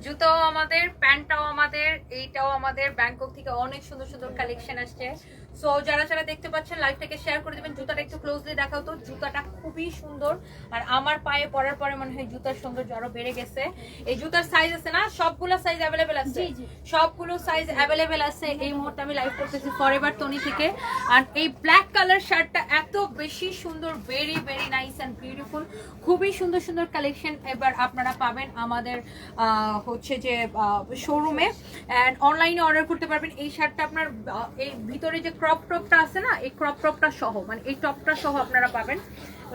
জুতাও আমাদের, প্যান্টটাও আমাদের, এইটাও আমাদের। ব্যাংকক থেকে অনেক সুন্দর সুন্দর কালেকশন আসছে। সো যারা যারা দেখতে পাচ্ছেন লাইভটাকে শেয়ার করে দিবেন। জুতাটা একটু ক্লোজলি দেখাও তো। জুতাটা খুবই সুন্দর, আর আমার পায়ে পরার পরে মনে হয় জুতার সৌন্দর্য আরো বেড়ে গেছে। এই জুতার সাইজ আছে না, সবগুলো সাইজ অ্যাভেলেবেল আছে, সবগুলো সাইজ অ্যাভেলেবেল আছে। এই মুহূর্তে আমি লাইভ করতেছি ফরএভার তনি থেকে। আর এই ব্ল্যাক কালার শার্টটা এত বেশি সুন্দর, very very nice and beautiful. খুবই সুন্দর সুন্দর কালেকশন এবার আপনারা পাবেন আমাদের হচ্ছে যে শোরুমে, অ্যান্ড অনলাইনে অর্ডার করতে পারবেন। এই শার্টটা আপনার এই ভিতরে যে ক্রপ টপটা আছে না, এই ক্রপ টপটা সহ, মানে এই টপটা সহ আপনারা পাবেন।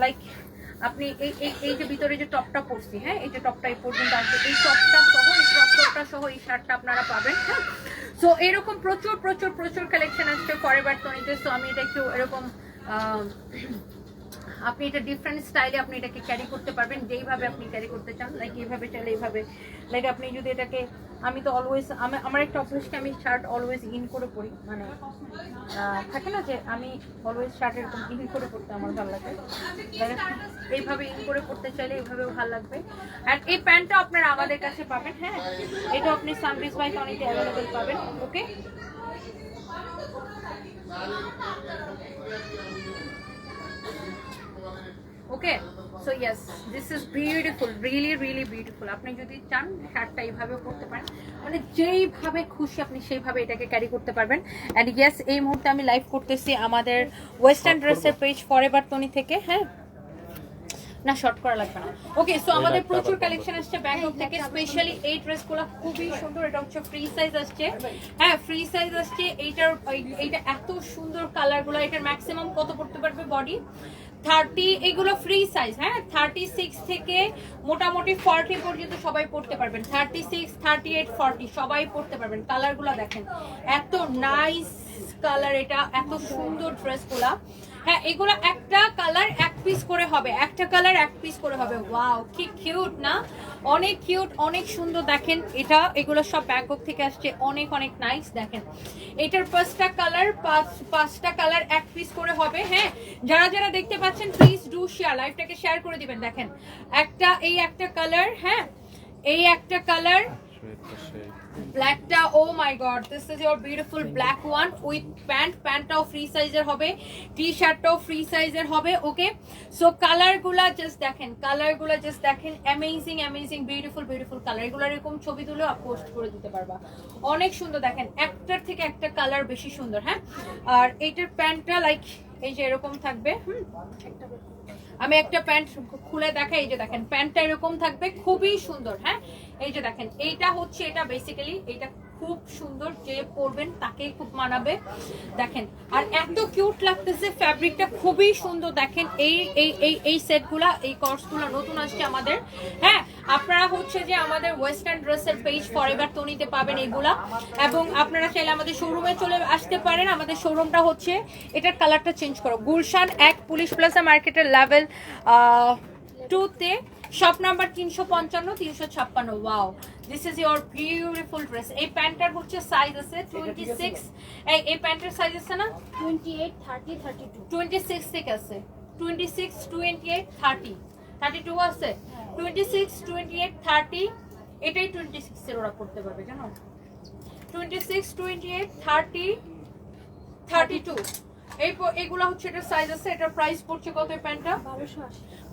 লাইক আপনি এই যে ভিতরে যে টপটা পরছি, হ্যাঁ, এই যে টপটা এই পর্যন্ত আসবে, এই টপটা সহ, এই ক্রপ টপটা সহ এই শার্টটা আপনারা পাবেন। হ্যাঁ, সো এরকম প্রচুর প্রচুর প্রচুর কালেকশন আসছে ফরএভার তনিতে। সো আমি এটা একটু এরকম আপনি এটা ডিফারেন্ট স্টাইলে আপনি এটাকে ক্যারি করতে পারবেন, যেইভাবে আপনি ক্যারি করতে চান। লাইক এইভাবে চাইলে এইভাবে, লাইক আপনি যদি এটাকে, আমি তো অলওয়েজ আমার একটা অভ্যাসকে আমি শার্ট অলওয়েজ ইন করে পরি, মানে থাকে না যে আমি অলওয়েজ শার্ট এরকম ইন করে পরতে আমার ভালো লাগে। এইভাবে ইন করে পরতে চাইলে এইভাবেও ভালো লাগবে। আর এই প্যান্টটা আপনারা আমাদের কাছে পাবেন। হ্যাঁ, এটা আপনি সানরাইজ বাই তনিতে অ্যাভেলেবেল পাবেন। Okay, okay, so yes, this is beautiful, really really beautiful. আপনি যদি চান শার্টটা এইভাবে পরতে পারেন, মানে যেইভাবে খুশি আপনি সেইভাবে এটাকে ক্যারি করতে পারবেন। অ্যান্ড ইয়েস, এই মুহূর্তে আমি লাইভ করতেছি আমাদের ওয়েস্টার্ন ড্রেসের পেজ ফরএভার তনি থেকে। হ্যাঁ, না শর্ট করা লাগবে না। ওকে, সো আমাদের প্রচুর কালেকশন আসছে ব্যাংকক থেকে। স্পেশালি এই ড্রেসগুলো খুবই সুন্দর। এটা হচ্ছে ফ্রি সাইজ আসছে। হ্যাঁ, ফ্রি সাইজ আসছে। এইটা এত সুন্দর কালারগুলো। এটার ম্যাক্সিমাম কত পড়তে পারবে বডি 30, এগুলো ফ্রি সাইজ। হ্যাঁ, 36 থেকে মোটামুটি 40 পর্যন্ত সবাই পড়তে পারবেন। 36, 38, 40 সবাই পড়তে পারবেন। কালারগুলো দেখেন, এত নাইস কালার, এটা এত সুন্দর ড্রেসগুলা। হ্যাঁ, এগুলো একটা কালার এক পিস করে হবে, একটা কালার এক পিস করে হবে। ওয়াও, কি কিউট না, অনেক কিউট, অনেক সুন্দর। দেখেন এটা, এগুলো সব ব্যাংকক থেকে আসছে, অনেক অনেক নাইস। দেখেন এটার পাঁচটা কালার এক পিস করে হবে। হ্যাঁ, যারা যারা দেখতে পাচ্ছেন প্লিজ ডু শেয়ার, লাইভটাকে শেয়ার করে দিবেন। দেখেন এই একটা কালার, হ্যাঁ, এই একটা কালার ব্ল্যাকটা। Oh my god, this is your beautiful black one with প্যান্টটাও ফ্রি সাইজের হবে, টি শার্টটাও ফ্রি সাইজের হবে। ওকে, সো কালারগুলা জাস্ট দেখেন, কালারগুলা জাস্ট দেখেন, amazing amazing beautiful beautiful colour. এগুলো এরকম ছবি তুলেও পোস্ট করে দিতে পারবা, অনেক সুন্দর। দেখেন একটার থেকে একটা কালার বেশি সুন্দর। হ্যাঁ, আর এইটার প্যান্টটা লাইক এই যে এরকম থাকবে। আমি একটা প্যান্ট খুলে দেখাই। এই যে দেখেন প্যান্টটা এরকম থাকবে, খুবই সুন্দর। হ্যাঁ, এই যে দেখেন এইটা হচ্ছে, এটা বেসিক্যালি এটা খুব সুন্দর, যে পরবেন তাকেই খুব মানাবে। দেখেন, আর এত কিউট লাগতেছে, ফ্যাব্রিকটা খুবই সুন্দর। দেখেন এই সেটগুলা, এই কর্সগুলো নতুন আসছে আমাদের। হ্যাঁ, আপনারা হচ্ছে যে আমাদের ওয়েস্টার্ন ড্রেসের পেজ ফরএভার তনিতে পাবেন এগুলা, এবং আপনারা চাইলে আমাদের শোরুমে চলে আসতে পারেন। আমাদের শোরুমটা হচ্ছে, এটার কালারটা চেঞ্জ করো, গুলশান 1 পুলিশ প্লাজা মার্কেটের লেভেল 2-তে, shop number 355 356। Wow, this is your beautiful dress. এই প্যান্টটার হচ্ছে সাইজ আছে 26। এই প্যান্টের সাইজ আছে না 28, 30, 32। 26 থেকে আছে, 26, 28, 30, 32 আছে, 26, 28, 30। এটাই 26 এর ওরা করতে পারবে, জানো, 26, 28, 30, 32। এইগুলো হচ্ছে এটার সাইজ আছে। এটার প্রাইস পড়ছে কত? এই প্যান্টটা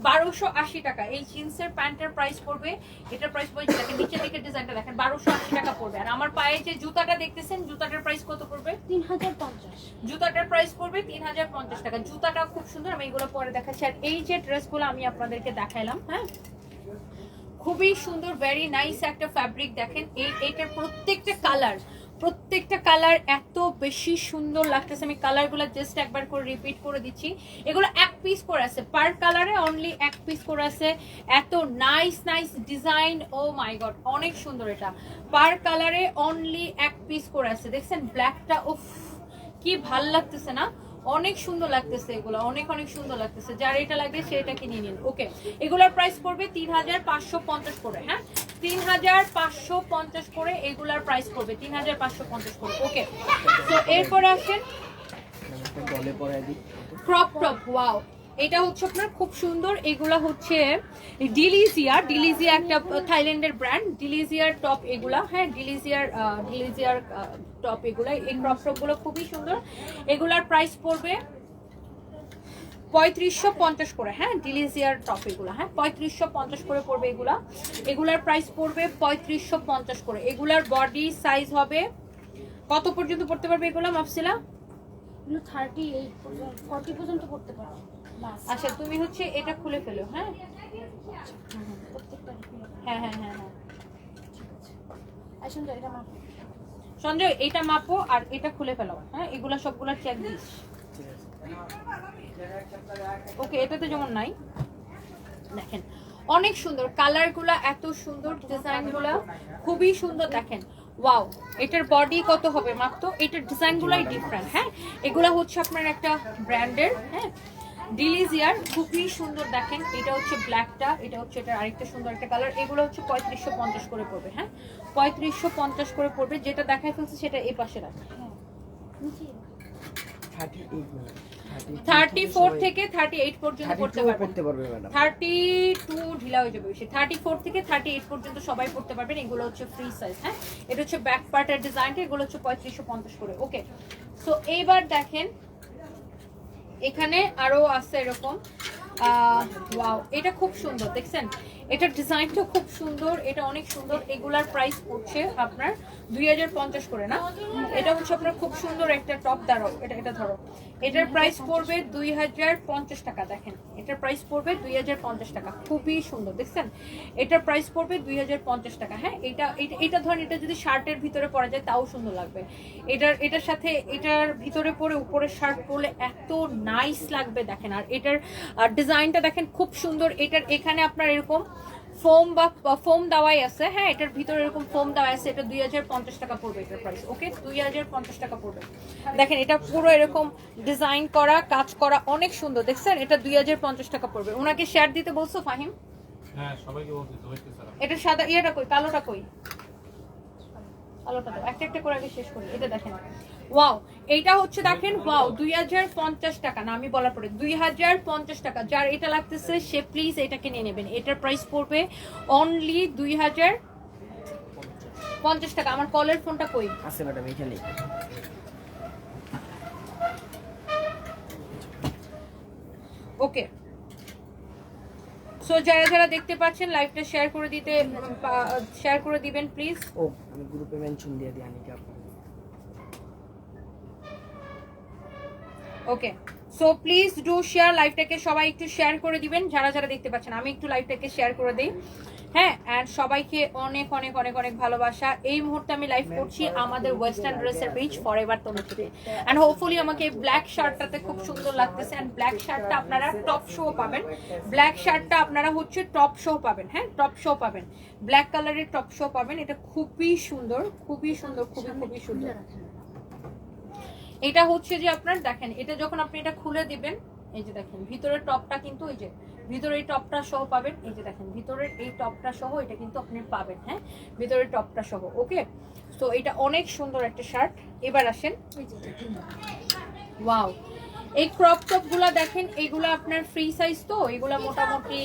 1280 টাকা। এই জিন্সের প্যান্টের প্রাইস পড়বে, এটার প্রাইস পড়বে, দেখেন নিচের দিকের ডিজাইনটা দেখেন, 1280 টাকা পড়বে। আর আমার পায়ে যে জুতাটা দেখতেছেন, জুতাটার প্রাইস কত পড়বে? 3050। জুতাটার প্রাইস পড়বে 3050 টাকা। জুতাটা খুব সুন্দর, আমি এগুলো পরে দেখাচ্ছি। আর এই যে ড্রেসগুলো আমি আপনাদেরকে দেখাইলাম, হ্যাঁ, খুবই সুন্দর, ভেরি নাইস একটা ফ্যাব্রিক। দেখেন এইটার প্রত্যেকটা কালার এত বেশি সুন্দর লাগতেছে। আমি কালারগুলো জাস্ট একবার করে রিপিট করে দিচ্ছি। এগুলো এক পিস করে আছে, পার কালারে অনলি এক পিস করে আছে। এত nice nice design, O my god, অনেক সুন্দর। এটা পার কালারে অনলি এক পিস করে আছে। দেখছেন ব্ল্যাকটা, উফ কি ভাল লাগতেছে না, অনেক সুন্দর লাগতেছে। এগুলো অনেক অনেক সুন্দর লাগতেছে। যার এটা লাগবে সেটা কিনে নিন। ওকে, এগুলোর প্রাইস পড়বে 3550 করে। হ্যাঁ, 3550 করে এগুলার প্রাইস পড়বে, 3550 করে। ওকে, তো এরপরে আসেন ক্রপ টপ। ওয়াও, এটা হচ্ছে আপনার খুব সুন্দর, এগুলা হচ্ছে ডিলিজিয়া একটা থাইল্যান্ডের ব্র্যান্ড, ডিলিজিয়ার টপ এগুলা, হ্যাঁ ডিলিজিয়ার টপ এগুলা, এই ক্রপ টপ গুলো খুবই সুন্দর। এগুলার প্রাইস পড়বে 3550 করে, হ্যাঁ ডিলিজিয়ার টপ এগুলা, হ্যাঁ 3550 করে পড়বে এগুলা। এগুলার প্রাইস পড়বে 3550 করে। এগুলার বডি সাইজ হবে কত পর্যন্ত পড়তে পারবে এগুলা মাফসিলা? 38 পর্যন্ত 40 পর্যন্ত পড়তে পারো। আচ্ছা তুমি হচ্ছে এটা খুলে ফেলো, হ্যাঁ প্রত্যেকটা হ্যাঁ হ্যাঁ হ্যাঁ হ্যাঁ আসুন এটা মাপ। সঞ্জয় এটা মাপো আর এটা খুলে ফেলো, হ্যাঁ এগুলা সবগুলা চেক দিস। ওকে এটাতে যেমন নাই, দেখেন অনেক সুন্দর কালার গুলা, এত সুন্দর ডিজাইন গুলা, খুবই সুন্দর। দেখেন ওয়াও, এটার বডি কত হবে মাত্র, এটার ডিজাইন গুলাই ডিফারেন্ট, হ্যাঁ এগুলা হচ্ছে আপনার একটা ব্র্যান্ডের, হ্যাঁ ডিলিজিয়ার, খুবই সুন্দর। দেখেন এটা হচ্ছে ব্ল্যাকটা, এটা হচ্ছে এটা আরেকটা সুন্দর একটা কালার। এগুলো হচ্ছে 3550 করে পড়বে, হ্যাঁ 3550 করে পড়বে। যেটা দেখাই ফেলছে সেটা এই পাশে রাখে। হ্যাঁ নিচে 34 থেকে 38 পর্যন্ত পড়তে পারবে ম্যাডাম। 32 ঢিলা হয়ে যাবে বেশি। 34 থেকে 38 পর্যন্ত সবাই পড়তে পারবেন। এগুলো হচ্ছে ফ্রি সাইজ, হ্যাঁ এটা হচ্ছে ব্যাক পার্টের ডিজাইনটা, এগুলো হচ্ছে 3550 করে। ওকে সো এইবার দেখেন এখানে আরো আছে এরকম, ওয়াও এটা খুব সুন্দর, দেখছেন এটার ডিজাইনটা খুব সুন্দর, এটা অনেক সুন্দর। এগুলার প্রাইস পড়ছে আপনার 2050 করে, না এটা হচ্ছে আপনার খুব সুন্দর একটা টপ। দাঁড়াও এটা ধরো, এটার প্রাইস পড়বে 2050 টাকা। দেখেন এটার প্রাইস পড়বে 2050 টাকা, খুবই সুন্দর দেখছেন। এটার প্রাইস পড়বে 2050 টাকা, হ্যাঁ এটা ধরেন এটা যদি শার্টের ভিতরে পরা যায় তাও সুন্দর লাগবে। এটার সাথে এটার ভিতরে পরে উপরের শার্ট পরলে এত নাইস লাগবে দেখেন। আর এটার ডিজাইনটা দেখেন খুব সুন্দর। এটার এখানে আপনার এরকম ফোম দেওয়াই আছে, হ্যাঁ এটার ভিতরে এরকম ফোম দেওয়া আছে। এটা 2050 টাকা পড়বে এটার প্রাইস। ওকে 2050 টাকা পড়বে। দেখেন এটা পুরো এরকম ডিজাইন করা, কাজ করা, অনেক সুন্দর দেখছেন। এটা 2050 টাকা পড়বে। ওনাকে শেয়ার দিতে বলছো ফাহিম? হ্যাঁ সবাইকে বলছি তো হইছে স্যার। এটা সাদা ইয়েটা কই, কালোটা কই? কালোটা দাও, একটা একটা করে আগে শেষ করি। এটা দেখেন ওয়াও, এইটা হচ্ছে দেখেন ওয়াও 2050 টাকা, না আমি বলার পরে 2050 টাকা। যার এটা লাগতেছে সে প্লিজ এটাকে নিয়ে নেবেন। এটার প্রাইস পড়বে অনলি 2050 টাকা। আমার কলের ফোনটা কই আছে ম্যাডাম এখানে। ওকে সো যারা যারা দেখতে পাচ্ছেন লাইভটা শেয়ার করে দিবেন প্লিজ। ও আমি গ্রুপে মেনশন দিয়ে দিই আনিকা আপু। Okay so please do share, লাইভটাকে সবাই একটু শেয়ার করে দিবেন যারা যারা দেখতে পাচ্ছেন। আমি একটু লাইভটাকে শেয়ার করে দিই, হ্যাঁ অ্যান্ড সবাইকে অনেক অনেক অনেক অনেক ভালোবাসা। এই মুহূর্তে আমি লাইভ করছি আমাদের ওয়েস্টার্ন ড্রেসের page forever Tanushree, and hopefully আমাকে ব্ল্যাক শার্টটাতে খুব সুন্দর লাগতেছে। অ্যান্ড ব্ল্যাক শার্টটা আপনারা টপ শো পাবেন, ব্ল্যাক শার্টটা আপনারা হচ্ছে টপ শো পাবেন, হ্যাঁ টপ শো পাবেন, ব্ল্যাক কালারের টপ শো পাবেন। এটা খুবই সুন্দর, খুবই সুন্দর, খুবই খুবই সুন্দর। এটা হচ্ছে যে আপনার দেখেন, এটা যখন আপনি এটা খুলে দিবেন, এই যে দেখেন ভিতরের টপটা কিন্তু এই যে ভিতরের এই টপটা সহ পাবেন। এই যে দেখেন ভিতরের এই টপটা সহ এটা কিন্তু আপনি পাবেন, হ্যাঁ ভিতরের টপটা সহ। ওকে তো এটা অনেক সুন্দর একটা শার্ট। এবার আসেন, ওয়াও এই ক্রপ টপ গুলা দেখেন, এগুলা আপনার ফ্রি সাইজ, তো এগুলা মোটামুটি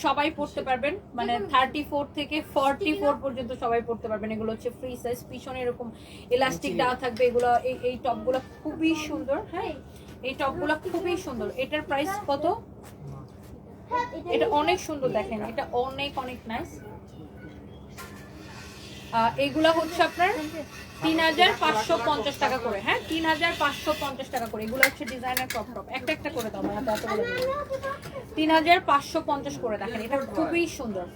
সবাই পড়তে পারবেন, মানে 34 থেকে 44 পর্যন্ত সবাই পড়তে পারবেন। এগুলো হচ্ছে ফ্রি সাইজ, পিছনে এরকম ইলাস্টিক দেওয়া থাকবে। এগুলো এই টপ গুলো খুবই সুন্দর, হ্যাঁ এই টপ গুলো খুবই সুন্দর। এটার প্রাইস কত? এটা অনেক সুন্দর দেখেন, এটা অনেক অনেক নাইস। এগুলা হচ্ছে আপনার 3550 টাকা করে, হ্যাঁ 3550 টাকা করে। এগুলো হচ্ছে ডিজাইনার ক্রপ টপ, একটা একটা করে দাও মানে 3550 করে। দেখেন এটা খুবই সুন্দর,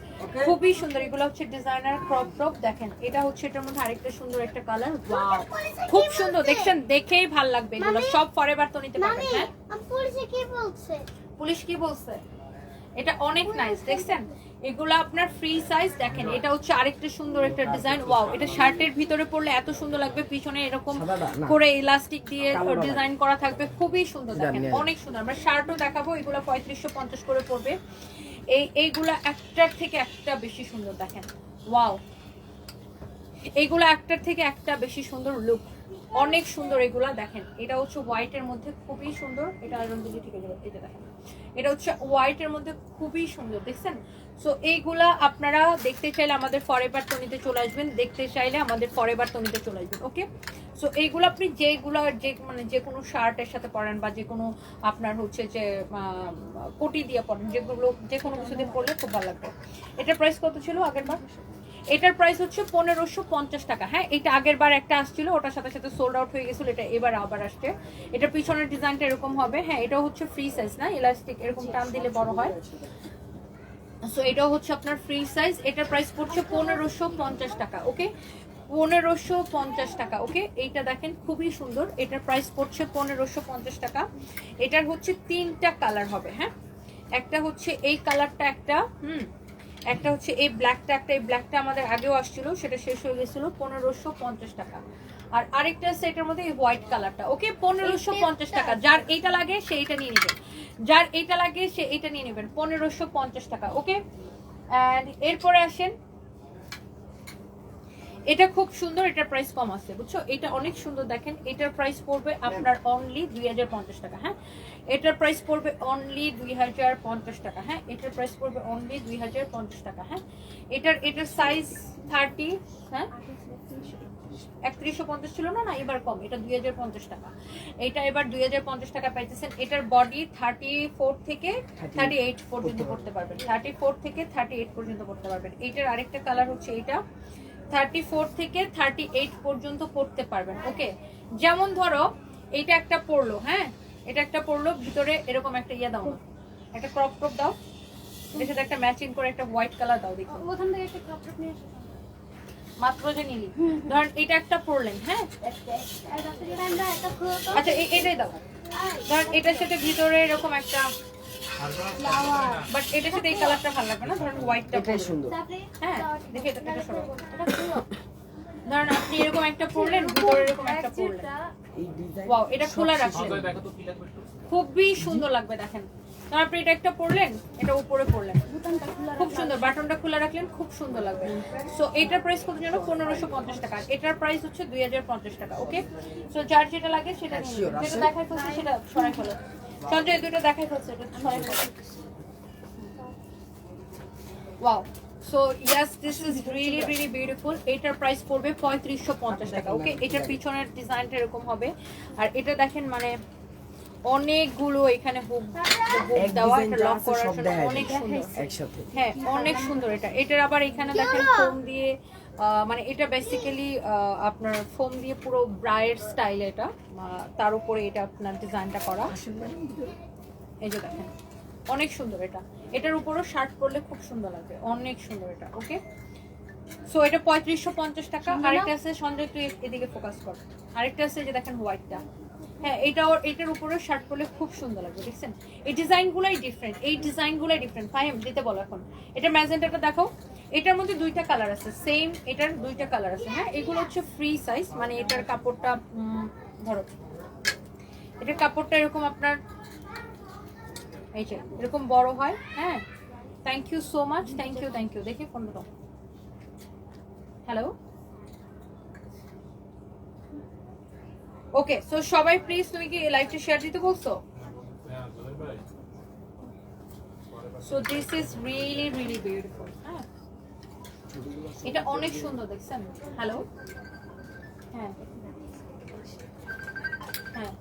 খুবই সুন্দর। এগুলো হচ্ছে ডিজাইনার ক্রপ টপ। দেখেন এটা হচ্ছে এটার মধ্যে আরেকটা সুন্দর একটা কালার, ওয়াও খুব সুন্দর দেখছেন, দেখেই ভালো লাগবে। এগুলো সব ফরএভার তো নিতে পারবেন, হ্যাঁ পুলিশ কি বলছে? এটা অনেক নাইস দেখছেন। এগুলো আপনার ফ্রি সাইজ। দেখেন এটা হচ্ছে আরেকটা সুন্দর একটা ডিজাইন, ওয়াও এটা শার্টের ভিতরে পরলে এত সুন্দর লাগবে। পিছনে এরকম করে ইলাস্টিক দিয়ে ডিজাইন করা থাকবে, খুবই সুন্দর দেখেন, অনেক সুন্দর। আমরা শার্টও দেখাবো, এগুলো 3550 করে পড়বে। এইগুলা একটার থেকে একটা বেশি সুন্দর দেখেন, ওয়াও এইগুলো একটার থেকে একটা বেশি সুন্দর লুক। অনেক সুন্দর এগুলা দেখেন। এটা হচ্ছে হোয়াইটের মধ্যে খুবই সুন্দর, এটা আয়রন দিলে ঠিক আছে। এটা দেখেন, এটা হচ্ছে হোয়াইটের মধ্যে খুবই সুন্দর, দেখছেন? সো এইগুলা আপনারা দেখতে চাইলে আমাদের ফরএভার টনিতে চলে আসবেন, দেখতে চাইলে আমাদের ফরএভার টনিতে চলে আসবেন। ওকে, সো এইগুলো আপনি যেগুলো মানে যে কোনো শার্টের সাথে পরেন বা যে কোনো আপনার হচ্ছে যে কোটি দিয়ে পরেন, যেগুলো যে কোনো কিছু দিয়ে পরলে খুব ভালো লাগবে। এটার প্রাইস কত ছিল আগের বার? এটার প্রাইস হচ্ছে 1550 টাকা। হ্যাঁ, এটা আগের বার একটা আসছিল, ওটার সাথে সাথে সোল্ড আউট হয়ে গেছিল, এটা এবার আবার আসছে। এটা পিছনের ডিজাইনটা এরকম হবে। হ্যাঁ, এটা হচ্ছে ফ্রি সাইজ না, ইলাস্টিক এরকম টান দিলে বড় হয়। সো এটাও হচ্ছে আপনার ফ্রি সাইজ। এটার প্রাইস পড়ছে 1550 টাকা। ওকে, 1550 টাকা। ওকে, এইটা দেখেন খুবই সুন্দর, এটার প্রাইস পড়ছে 1550 টাকা। এটার হচ্ছে 3টা কালার হবে। হ্যাঁ, একটা হচ্ছে এই কালারটা, একটা হচ্ছে এই ব্ল্যাকটা, একটা এই ব্ল্যাকটা আমাদের আগেও আসছিল, সেটা শেষ হয়ে গেছিল 1550 টাকা। আর আরেকটা আছে এটার মধ্যে এই হোয়াইট কালারটা। ওকে, 1550 টাকা। যার এইটা লাগে সে এইটা নিয়ে নেবেন, যার এইটা লাগে সে এইটা নিয়ে নেবেন, 1550 টাকা। ওকে, এন্ড এরপরে আসেন, এটা খুব সুন্দর, এটার প্রাইস কম আছে, বুঝছো? এটা অনেক সুন্দর দেখেন, এটার প্রাইস পড়বে আপনার অনলি 2050 টাকা। হ্যাঁ, এটার প্রাইস পড়বে অনলি 2050 টাকা। হ্যাঁ, এটার প্রাইস পড়বে অনলি 2050 টাকা। হ্যাঁ, এটার সাইজ 30, হ্যাঁ 3150 ছিল না, এবার কম, এটা 2050 টাকা। এটা এবার 2050 টাকা পাইতেছেন। এটার বডি 34 থেকে 38 পর্যন্ত করতে পারবেন, 34 থেকে 38 পর্যন্ত করতে পারবেন। এটার আরেকটা কালার হচ্ছে এটা, 34 থেকে 38 পর্যন্ত করতে পারবেন। ওকে, যেমন ধরো এটা একটা পরলো, হ্যাঁ এটা একটা পরলো, ভিতরে এরকম একটা ইয়া দাও না, একটা ক্রপ টপ দাও, এর সাথে একটা ম্যাচিং করে একটা হোয়াইট কালার দাও। দেখো ওখান থেকে একটা ক্রপ টপ নিয়ে এসো। মাত্র যে নিলি, ধরেন এটা একটা পরলেন, হ্যাঁ আচ্ছা এটাই দাও। ধরেন এটার সাথে ভিতরে এরকম একটা, বাট এটার সাথে এই কালারটা ভালো লাগবে না, ধরেন হোয়াইটটা এটাই সুন্দর। হ্যাঁ দেখে এটা সরো। ধরেন আপনি এরকম একটা পরলেন, ভিতরে এরকম একটা পরলেন, এই ডিজাইন ওয়াও, এটা খোলা রাখলেন, দেখো তো কি লাগবে একটু। খুবই সুন্দর লাগবে দেখেন। তারপরে এটা একটা পরলেন, এটা উপরে পরলেন, খুব সুন্দর, বাটনটা খোলা রাখলেন, খুব সুন্দর লাগবে। সো এটার প্রাইস কত জানো? 1550 টাকা। এটার প্রাইস হচ্ছে 2050 টাকা। ওকে, সো যার যেটা লাগে সেটা নিয়ে নেবেন। যেটা দেখাই ফেলছে সেটা সরাই ফেলো। সঞ্জয় দুটো দেখাই ফেলছে, এটা সরাই ফেলো। Wow, so yes this is really really beautiful. এটার প্রাইস পড়বে 3550 টাকা। ওকে, এটার পিছনের ডিজাইনটা এরকম হবে। আর এটা দেখেন মানে অনেকগুলো এখানে হুক দেওয়া, এটা লক করার জন্য অনেক সুন্দর একসাথে। হ্যাঁ অনেক সুন্দর। এটার আবার এখানে দেখেন ফোম দিয়ে, মানে এটা বেসিক্যালি আপনার ফোম দিয়ে পুরো ব্রাইড স্টাইল, এটা তার উপরে এটা আপনার ডিজাইনটা করা। এই যে দেখেন অনেক সুন্দর, এটার উপরও শার্ট পরলে খুব সুন্দর লাগবে, অনেক সুন্দর এটা। ওকে, সো এটা 3550 টাকা। আরেকটা আছে, সঞ্জয় তুই এদিকে ফোকাস কর, আরেকটা আছে যে দেখেন হোয়াইটটা, হ্যাঁ এটার উপরে শার্ট পরলে খুব সুন্দর লাগবে, দেখছেন? এই ডিজাইনগুলাই ডিফারেন্ট, এই ডিজাইনগুলাই ডিফারেন্ট। ফাহিম দিতে বলো এখন। এটা ম্যাজেন্টাটা দেখো, এটার মধ্যে দুইটা কালার আছে, সেম এটার দুইটা কালার আছে। হ্যাঁ, এগুলো হচ্ছে ফ্রি সাইজ, মানে এটার কাপড়টা ধরো, এটার কাপড়টা এরকম আপনার এই যে এরকম বড় হয়। হ্যাঁ, thank you so much, thank you. দেখি ফোনটা, হ্যালো। ওকে, সো সবাই প্লিজ, তুমি কি লাইভটা শেয়ার দিতে বলছো? হ্যাঁ জয় ভাই। So this is really really beautiful. হ্যাঁ, এটা অনেক সুন্দর, দেখছেন? হ্যালো, হ্যাঁ হ্যাঁ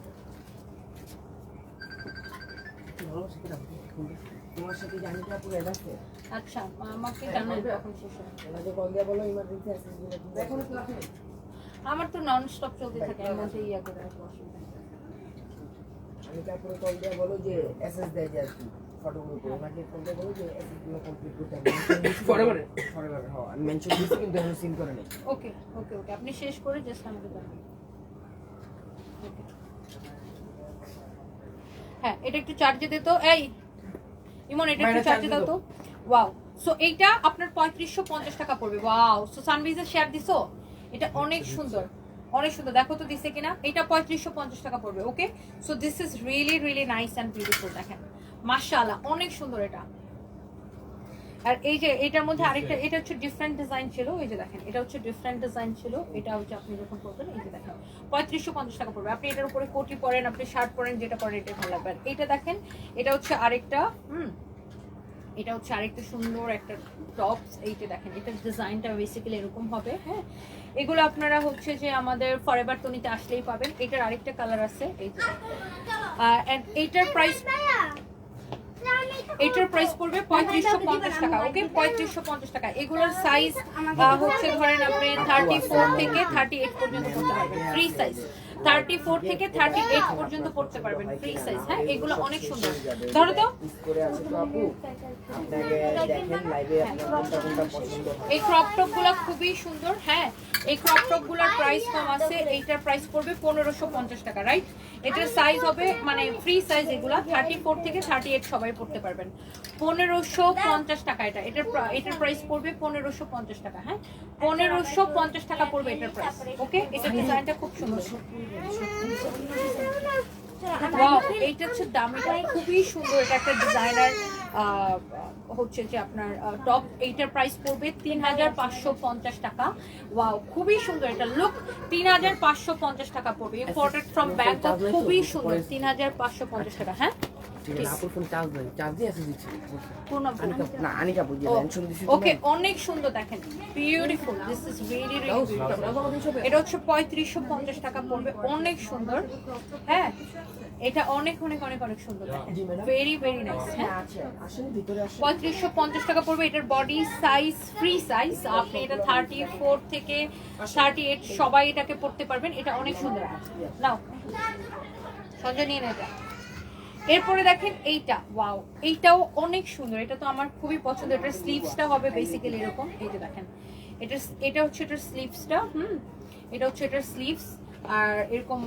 তোমার সাথে জানি কি আপু এড আছে? আচ্ছা, আমাকে জানাই কখন শেষ হবে। তোমাকে কল দিয়ে বলো ইমার্জেন্সি অ্যাক্সেস দিলে দেখো না ক্লাসে। আমার তো নন স্টপ চলতে থাকে, এর মধ্যে ইয়া করে রাখবো, অসুবিধা নেই। আমি তারপরে কল দিয়ে বলো যে অ্যাক্সেস দেয় যে আর কি ফটোগুলো করে ওনাকে কল দিয়ে বলো যে অ্যাক্সেস গুলো কমপ্লিট করতে হবে। ফরএভার হ্যাঁ, আমি মেনশন দিয়েছি কিন্তু আমি সিন করে নেই। ওকে ওকে ওকে, আপনি শেষ করে জাস্ট আমাকে জানাবেন। ওকে, হ্যাঁ এটা একটু চার্জে দিত। এই ইমন, এটা একটু চার্জে দাও তো। ওয়াও, সো এইটা আপনার 3550 টাকা পড়বে। ওয়াও, সো সানভিজের শেয়ার দিছো, এটা অনেক সুন্দর, অনেক সুন্দর। দেখো তো দিছে কিনা। এটা 3550 টাকা পড়বে। Okay, so this is really really nice and beautiful. দেখেন মাশাআল্লাহ, অনেক সুন্দর। আর এই যে এটার মধ্যে আরেকটা, এটা হচ্ছে ডিফারেন্ট ডিজাইন ছিল, এই যে দেখেন এটা হচ্ছে ডিফারেন্ট ডিজাইন ছিল, এটা হচ্ছে আপনি যখন পরবেন এই যে দেখেন 3550 টাকা পড়বে। আপনি এটার উপরে কোটি পরেন, আপনি শার্ট পরেন, যেটা পরেন এটা ভালো লাগবে। আর এইটা দেখেন এটা হচ্ছে আরেকটা এটা হচ্ছে আরেকটা সুন্দর একটা টপস। এইটা দেখেন এটার ডিজাইনটা বেসিক্যালি এরকম হবে। হ্যাঁ, এগুলো আপনারা হচ্ছে যে আমাদের ফরএভার তনিতে আসলেই পাবেন। এটার আরেকটা কালার আছে এই যে, এন্ড এইটার প্রাইস পড়বে 3550 টাকা। ওকে, 3550 টাকা। এগুলোর সাইজ হচ্ছে ধরেন আপনি 34 থেকে 38 পর্যন্ত পড়তে পারবেন, ফ্রি সাইজ। 34 থেকে 38 পর্যন্ত পড়তে পারবেন, ফ্রি সাইজ। হ্যাঁ, এগুলো অনেক সুন্দর। ধরো তো, করে আছে তো আপু, আপনাকে দেখেন লাইভে আপনার কোনটা কোনটা পছন্দ হয়। এই ক্রপ টপ গুলো খুবই সুন্দর। হ্যাঁ, এই ক্রপ টপ গুলোর প্রাইস কম আছে। এইটার প্রাইস পড়বে 1550 টাকা, রাইট? এটার সাইজ হবে মানে ফ্রি সাইজ। এগুলা 34 থেকে 38 সবাই পড়তে পারবেন। 1550 টাকা এটা। এটার প্রাইস পড়বে 1550 টাকা। হ্যাঁ, 1550 টাকা পড়বে এটার প্রাইস। ওকে, এটা ডিজাইনটা খুব সুন্দর। ওয়াও, এইটা হচ্ছে দামিটা খুবই সুন্দর। এটা একটা ডিজাইনার হচ্ছে যে আপনার টপ। এইটার প্রাইস পড়বে 3550 টাকা। ওয়াও, খুবই সুন্দর এটা লুক। 3550 টাকা পড়বে, ইম্পোর্টেড ফ্রম ব্যাংকক। খুবই সুন্দর, 3550 টাকা। হ্যাঁ, ঠিক আছে, আপুর ফোন চার্জ নাই, চার্জ দিয়ে আছে দিচ্ছি। না আনিকা বুঝি ও, মেনশন দিছি। ওকে, অনেক সুন্দর দেখেন, beautiful. This is really really beautiful. এটা হচ্ছে 3550 টাকা পড়বে, অনেক সুন্দর। হ্যাঁ, এটা অনেক অনেক অনেক অনেক সুন্দর দেখেন, ভেরি ভেরি নাইস। হ্যাঁ, আচ্ছা, আসেন ভিতরে আসেন। 3550 টাকা পড়বে। এটার বডি সাইজ ফ্রি সাইজ। আপনি এটা 34 থেকে 38 সবাই এটাকে পড়তে পারবেন। এটা অনেক সুন্দর। নাও সঞ্জয় নিয়ে নেবে। এরপরে দেখেন এইটা, ওয়াও, এইটাও অনেক সুন্দর। এটা তো আমার খুবই পছন্দ। এটার স্লিভসটা হবে বেসিক্যালি এরকম। এই যে দেখেন, এটা হচ্ছে এটার স্লিভসটা। এটা হচ্ছে এটার স্লিভস। আর এরকম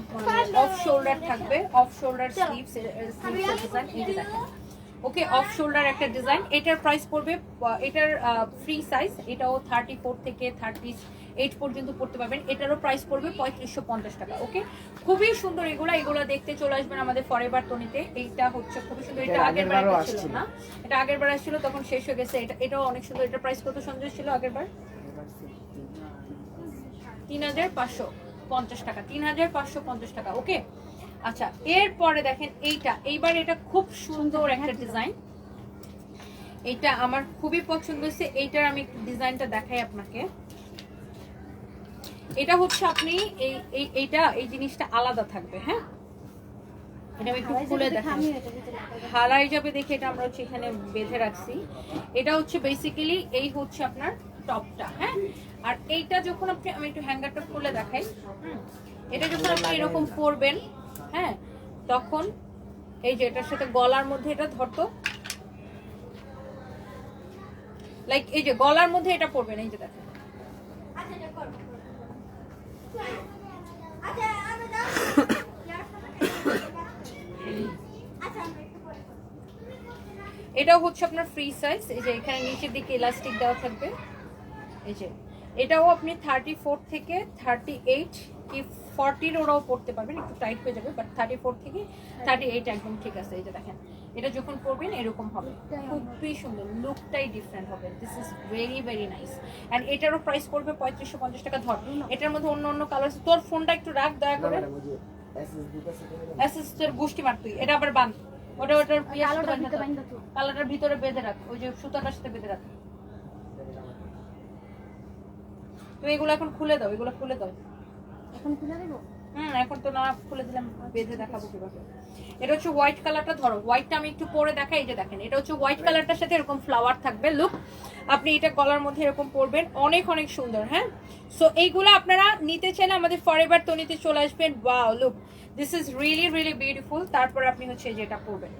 অফ শোল্ডার থাকবে, অফ শোল্ডার স্লিভস ডিজাইন। এই যে দেখেন, ওকে, অফ শোল্ডার একটা ডিজাইন। এটার প্রাইস পড়বে, এটার ফ্রি সাইজ। এটাও 34 থেকে 38 পর্যন্ত পড়তে পারবেন। এটারও প্রাইস পড়বে 3550 টাকা। ওকে, খুবই সুন্দর এগুলা। এগুলা দেখতে চলে আসবেন আমাদের ফরএভার তনিতে। এইটা হচ্ছে খুবই সুন্দর। এটা আগের বার ছিল না, এটা আগের বার আসছিল, তখন শেষ হয়ে গেছে। এটাও অনেক সুন্দর। এটার প্রাইস কত সঞ্জয় ছিল আগের বার? 3550 টাকা, 3550 টাকা। ওকে, আচ্ছা, এরপরে দেখেন এইটা। এইবার এটা খুব সুন্দর একটা ডিজাইন। এটা আমার খুবই পছন্দ হয়েছে। এইটার আমি একটু ডিজাইনটা দেখাই আপনাকে। এটা হচ্ছে আপনি এই জিনিসটা আলাদা থাকবে। হ্যাঁ, এটা আমি একটু খুলে দেখাই। হারাই যাবে দেখে এটা আমরা হচ্ছে এখানে বেঁধে রাখছি। এটা হচ্ছে বেসিক্যালি এই হচ্ছে আপনার টপটা। হ্যাঁ, আর এইটা যখন আপনি, আমি একটু হ্যাঙ্গারটা খুলে দেখাই। এটা যখন আপনি এরকম পরবেন, হ্যাঁ, তখন এই যে এটার সাথে গলার মধ্যে এটা ধরতো, লাইক এই যে গলার মধ্যে এটা পরবেন। এই যে দেখেন, এটাও হচ্ছে আপনার ফ্রি সাইজ। এই যে এখানে নিচের দিকে ইলাস্টিক দেওয়া থাকবে। এই যে এটাও আপনি 34 থেকে 38 কি 40 ওরাও পড়তে পারবেন, একটু টাইট হয়ে যাবে, বাট 34 থেকে 38 একদম ঠিক আছে। এই যে দেখেন, এটা যখন পরবেন এরকম হবে, খুবই সুন্দর, লুকটাই ডিফারেন্ট হবে। This is very very nice. And এটারও প্রাইস পড়বে 3550 টাকা। ধর, এটার মধ্যে অন্য অন্য কালার আছে। তোর ফোনটা একটু রাখ দয়া করে, অ্যাসিস্টের গোষ্ঠী মার তুই। এটা আবার বাঁধ, ওটার কালারটার ভিতরে বেঁধে রাখ, ওই যে সুতাটার সাথে বেঁধে রাখ। তুমি এগুলো এখন খুলে দাও, এগুলো খুলে দাও। এখন খুলে দেবো? এখন তো না খুলে দিলাম, বেঁধে দেখাবো কিভাবে। এটা হচ্ছে হোয়াইট কালারটা। ধরো, হোয়াইটটা আমি একটু পরে দেখাই। এই যে দেখেন, এটা হচ্ছে হোয়াইট কালারটার সাথে এরকম ফ্লাওয়ার থাকবে। লুক, আপনি এটা গলার মধ্যে এরকম পরবেন, অনেক অনেক সুন্দর। হ্যাঁ, সো এইগুলো আপনারা নিতে চাইলে আমাদের ফরএভার তনিতে চলে আসবেন। Wow, look, this is really really beautiful. তারপর আপনি হচ্ছে যেটা পরবেন,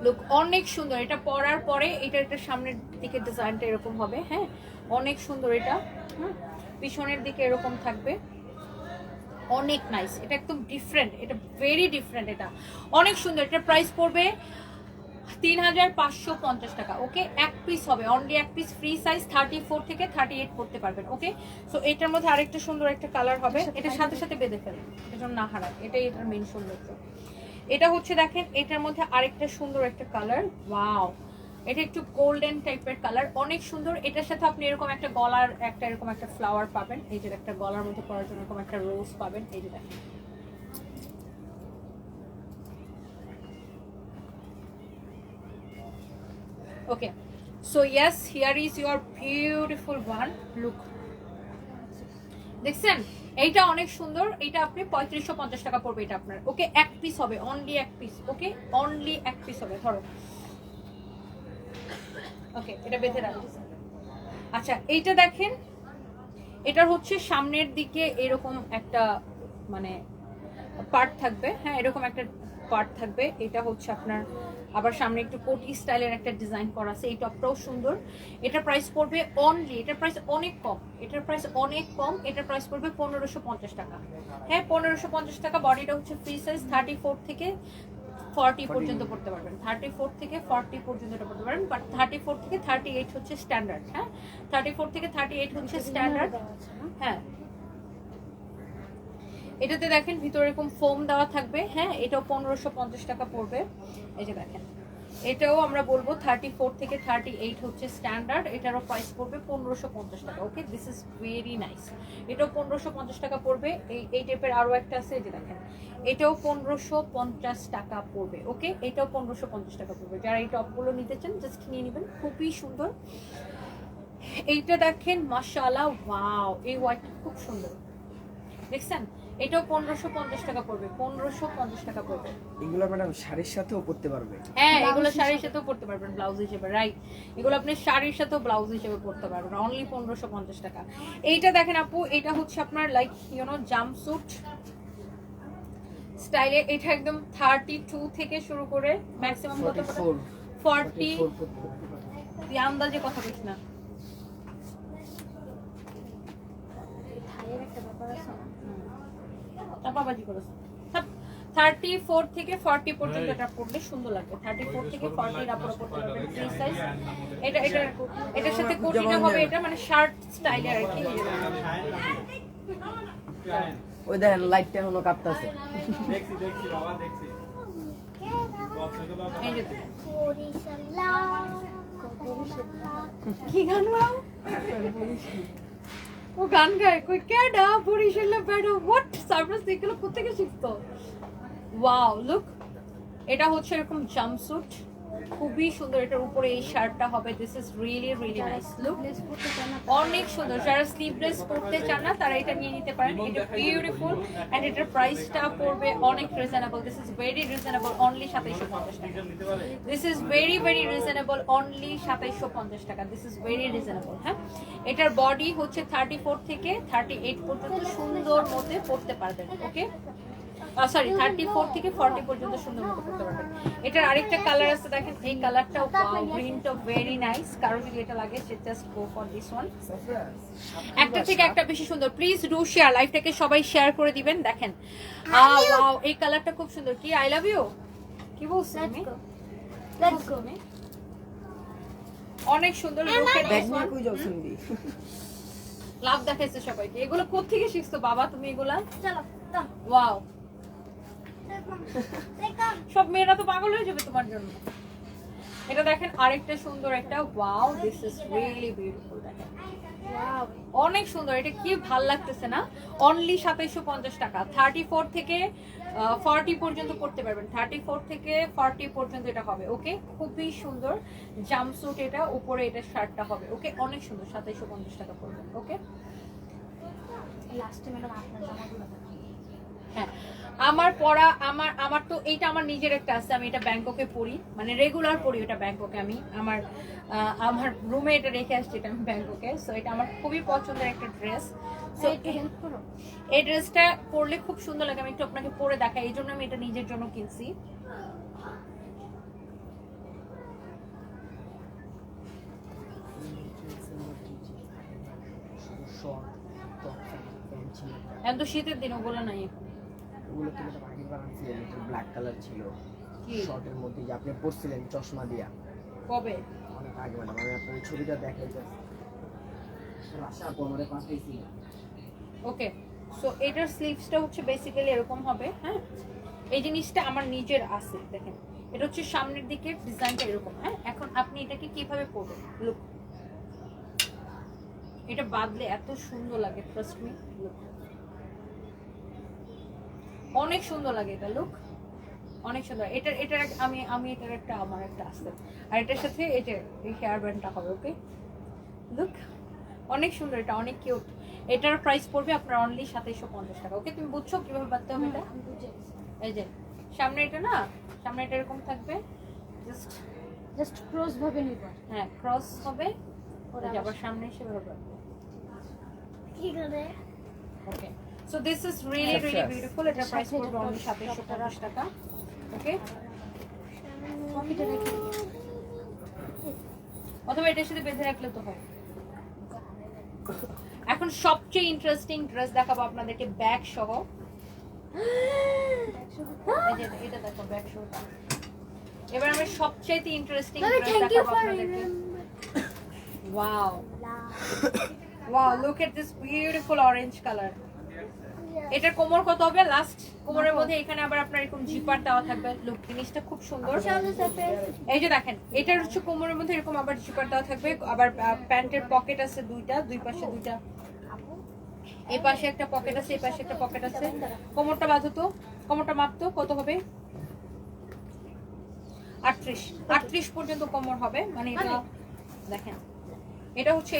লুক অনেক সুন্দর। এটা পরার পরে এটার একটা সামনের দিকে ডিজাইনটা এরকম হবে। হ্যাঁ, অনেক সুন্দর এটা। পিছনের দিকে এরকম থাকবে, অনেক নাইস। এটা একদম ডিফারেন্ট, এটা ভেরি ডিফারেন্ট, এটা অনেক সুন্দর। এটার প্রাইস পড়বে 3550 টাকা। ওকে, এক পিস হবে, অনলি এক পিস, ফ্রি সাইজ। 34 থেকে 38 পড়তে পারবেন। ওকে, সো এটার মধ্যে আরেকটা সুন্দর একটা কালার হবে। এটার সাথে সাথে বেঁধে ফেলেন, এটা যেন না হারায়, এটাই এটার মেইন সৌন্দর্য। এটা হচ্ছে দেখেন, এটার মধ্যে আরেকটা সুন্দর একটা কালার। ওয়াও, এটা একটু গোল্ডেন টাইপের কালার, অনেক সুন্দর। এটার সাথে আপনি এরকম একটা গলার একটা এরকম একটা ফ্লাওয়ার পাবেন, এই যে একটা গলার মধ্যে পরার জন্য এরকম একটা রোজ পাবেন, এই যে দেখেন। Okay, so yes, here is your beautiful one look. দেখছেন এইটা অনেক সুন্দর, এটা আপনি 3550 টাকা পড়বে এটা আপনার। ওকে, এক পিস হবে, অনলি এক পিস। ওকে, অনলি এক পিস হবে। ধরো, ওকে, এটা বেঁধে রাখছি। আচ্ছা, এইটা দেখেন, এটার হচ্ছে সামনের দিকে এরকম একটা মানে পার্ট থাকবে, হ্যাঁ এরকম একটা পার্ট থাকবে। এটা হচ্ছে আপনার আবার সামনে একটু কোটি স্টাইলের একটা ডিজাইন করা আছে। এই টপটাও সুন্দর। এটার প্রাইস পড়বে অনলি, এটার প্রাইস অনেক কম, এটার প্রাইস অনেক কম, এটার প্রাইস পড়বে 1550 টাকা। হ্যাঁ 1550 টাকা। বডিটা হচ্ছে ফ্রি সাইজ, 34 থেকে 40 পর্যন্ত পড়তে পারবেন, 34 থেকে 40 পর্যন্ত এটা পড়তে পারবেন, বাট 34 থেকে 38 হচ্ছে স্ট্যান্ডার্ড। হ্যাঁ 34 থেকে 38 হচ্ছে স্ট্যান্ডার্ড। হ্যাঁ এটাতে দেখেন ভিতরে এরকম ফোম দেওয়া থাকবে। হ্যাঁ এটাও 1550 টাকা পড়বে। এই যে দেখেন, এটাও আমরা বলবো 34 থেকে 38 হচ্ছে স্ট্যান্ডার্ড, এটারও প্রাইস পড়বে 1550 টাকা। ওকে, দিস ইজ ভেরি নাইস। এটাও 1550 টাকা পড়বে। এই টাইপের আরো একটা আছে, এই যে দেখেন, এটাও 1550 টাকা পড়বে। ওকে, এটাও 1550 টাকা পড়বে। যারা এই টপগুলো নিতে চান জাস্ট নিয়ে নেবেন, খুবই সুন্দর। এইটা দেখেন, মাশাআল্লাহ, ওয়াও, এই হোয়াইট খুব সুন্দর, দেখছেন? এটাও 1550 টাকা পড়বে, 1550 টাকা পড়বে। এগুলো ম্যাডাম শাড়ির সাথেও পরতে পারবে। হ্যাঁ এগুলো শাড়ির সাথেও পরতে পারবেন, ব্লাউজ হিসেবে, রাইট। এগুলো আপনি শাড়ির সাথেও ব্লাউজ হিসেবে পরতে পারবেন, অনলি 1550 টাকা। এইটা দেখেন আপু, এটা হচ্ছে আপনার লাইক ইউনো জাম্পস্যুট স্টাইলে। এটা একদম 32 থেকে শুরু করে ম্যাক্সিমাম কত পড়ে? 40। তুই আন্দাজে কথা বলিস না। থাইয়ের একটা ব্যাপার আছে না? চাপাবাজি করেছে। 34 থেকে 40 পর্যন্ত এটা পড়লে সুন্দর লাগবে। 34 থেকে 40 এর উপরে পড়তে পারবেন, ফ্রি সাইজ। এটার সাথে কোটিটা হবে, এটা মানে শার্ট স্টাইলের আর কি। ওই দেখেন লাইটটা এখনো কাঁপতাছে। দেখছি বাবা, দেখছি। এই যে দেখেন। বরিশাল্লাহ। কি গান গাও? ও গান গায় কই? কেডা? বরিশালে বেডা? হোয়াট? সার্ভিস এগুলো কোত্থেকে শিখতো? ওয়াও, লুক, এটা হচ্ছে এরকম জাম্পস্যুট, খুবই সুন্দর। এটার উপরে এই শার্টটা হবে, this is really really nice look, অনেক সুন্দর। যারা স্লিভলেস পরতে চান না তারা এটা নিয়ে নিতে পারেন। এটা বিউটিফুল এন্ড এটার প্রাইসটা পড়বে অনেক reasonable. This is very reasonable, only 2750 টাকা। This is very very reasonable, only 2750 টাকা। This is very reasonable. হ্যাঁ এটার বডি হচ্ছে 34 থেকে 38 পর্যন্ত সুন্দর মতে পরতে পারবেন। ওকে, সরি 34 থেকে 40 পর্যন্ত সুন্দর মতো করতে পারবেন। এটার আরেকটা কালার আছে, দেখেন এই কালারটাও ওয়াও, গ্রিনটা ভেরি নাইস। কারো যদি এটা লাগে সে just go for this one. একটা থেকে একটা বেশি সুন্দর। প্লিজ ডু শেয়ার, লাইভটাকে সবাই শেয়ার করে দিবেন। দেখেন ওয়াও, এই কালারটা খুব সুন্দর। কি আই লাভ ইউ কি বলছ আমি? Let's go. অনেক সুন্দর লুকের ব্যাগ দিস নিয়ে ওয়ান। কই যাও সিন্ধি? লাভ দেখাইছে সবাইকে। এগুলো কোথা থেকে শিখছো বাবা তুমি এগুলা? চলো দাও। ওয়াও, দেখো। সব মেয়েরা তো পাগল হয়ে যাবে তোমার জন্য। এটা দেখেন আরেকটা সুন্দর একটা, wow, this is really beautiful. দেখেন ওয়াও। অনেক সুন্দর, এটা কি ভাল লাগতেছে না? অনলি 2750 টাকা। 34 থেকে 40 পর্যন্ত পড়তে পারবেন, 34 থেকে 40 পর্যন্ত এটা হবে। ওকে, খুবই সুন্দর জাম্পস্যুট, এটা উপরে এটা শার্টটা হবে। ওকে, অনেক সুন্দর, 2750 টাকা পড়বে। ওকে, লাস্টে ম্যাডাম আপনার জামাগুলো দেখান। হ্যাঁ আমার পরা, আমার তো এইটা আমার নিজের একটা আছে, আমি এটা ব্যাংককে পরি, মানে রেগুলার পরি এটা ব্যাংককে। আমি আমার রুমে এটা রেখে আসছি, এটা আমি ব্যাংককে। সো এটা আমার খুবই পছন্দের একটা ড্রেস। সো একটু হেল্প করো। এই ড্রেসটা পরলে খুব সুন্দর লাগে, আমি একটু আপনাকে পরে দেখাই, এই জন্য আমি এটা নিজের জন্য কিনছি। এখন তো শীতের দিন, ওগুলো নাই এখন। ওগুলো তো ম্যাডাম আগে বানাচ্ছিলেন, এটা ব্ল্যাক কালার ছিল কি? শর্টের মধ্যে, যে আপনি পরছিলেন চশমা দিয়া কবে? অনেক আগে ম্যাডাম। আমি আপনার এই ছবিটা দেখাই যাচ্ছি, আশা কোমরে পাঠাইছি। ওকে, সো এটার স্লিভসটা হচ্ছে বেসিক্যালি এরকম হবে। হ্যাঁ এই জিনিসটা আমার নিজের আছে, দেখেন এটা হচ্ছে সামনের দিকে ডিজাইনটা এরকম। হ্যাঁ, এখন আপনি এটাকে কিভাবে পরবেন, লুক, এটা বাঁধলে এত সুন্দর লাগে, ট্রাস্ট মি, লুক, অনেক সুন্দর লাগে এটা, লুক, অনেক সুন্দর। এটার আমি এটার একটা আমার একটা আসতে, আর এটার সাথে এই যে এই হেয়ার ব্যান্ডটা হবে। ওকে, লুক, অনেক সুন্দর, এটা অনেক কিউট। এটার প্রাইস পড়বে আপনার অনলি 2750 টাকা। ওকে, তুমি বুঝছো কিভাবে বাঁধতে হবে এটা? আমি বুঝে গেছি। এই যে সামনে এটা না, সামনে এটা এরকম থাকবে, জাস্ট ক্রস ভাবে নিব। হ্যাঁ, ক্রস হবে, ওরা এই যে আবার সামনে এসে বেরোবে। কি করে? Okay, so this is really really beautiful. এটার প্রাইস পড়বে অনলি 2750 টাকা। ওকে, পকেটে রেখে দিই। অথবা এটার সাথে বেঁধে রাখলে তো হয়। এখন সবচেয়ে ইন্টারেস্টিং ড্রেস দেখাবো আপনাদেরকে, ব্যাগ সহ। এই যে এটা দেখো, ব্যাগ সহ। এবার আমি সবচেয়ে ইন্টারেস্টিং ড্রেস দেখাবো আপনাদেরকে। Wow wow, look at this beautiful orange colour. এটার কোমর কত হবে? লাস্ট কোমরের মধ্যে এখানে আবার আপনার এরকম জিপার দেওয়া থাকবে। লুক, জিনিসটা খুব সুন্দর। এই যে দেখেন, এটার হচ্ছে কোমরের মধ্যে এরকম আবার জিপার দেওয়া থাকবে। আবার প্যান্টের পকেট আছে দুইটা, দুই পাশে দুইটা, এই পাশে একটা পকেট আছে, এই পাশে একটা পকেট আছে। কোমরটা বাঁধো তো, কোমরটা মাপতো কত হবে? 38 পর্যন্ত কোমর হবে। মানে এটা দেখেন, এটা হচ্ছে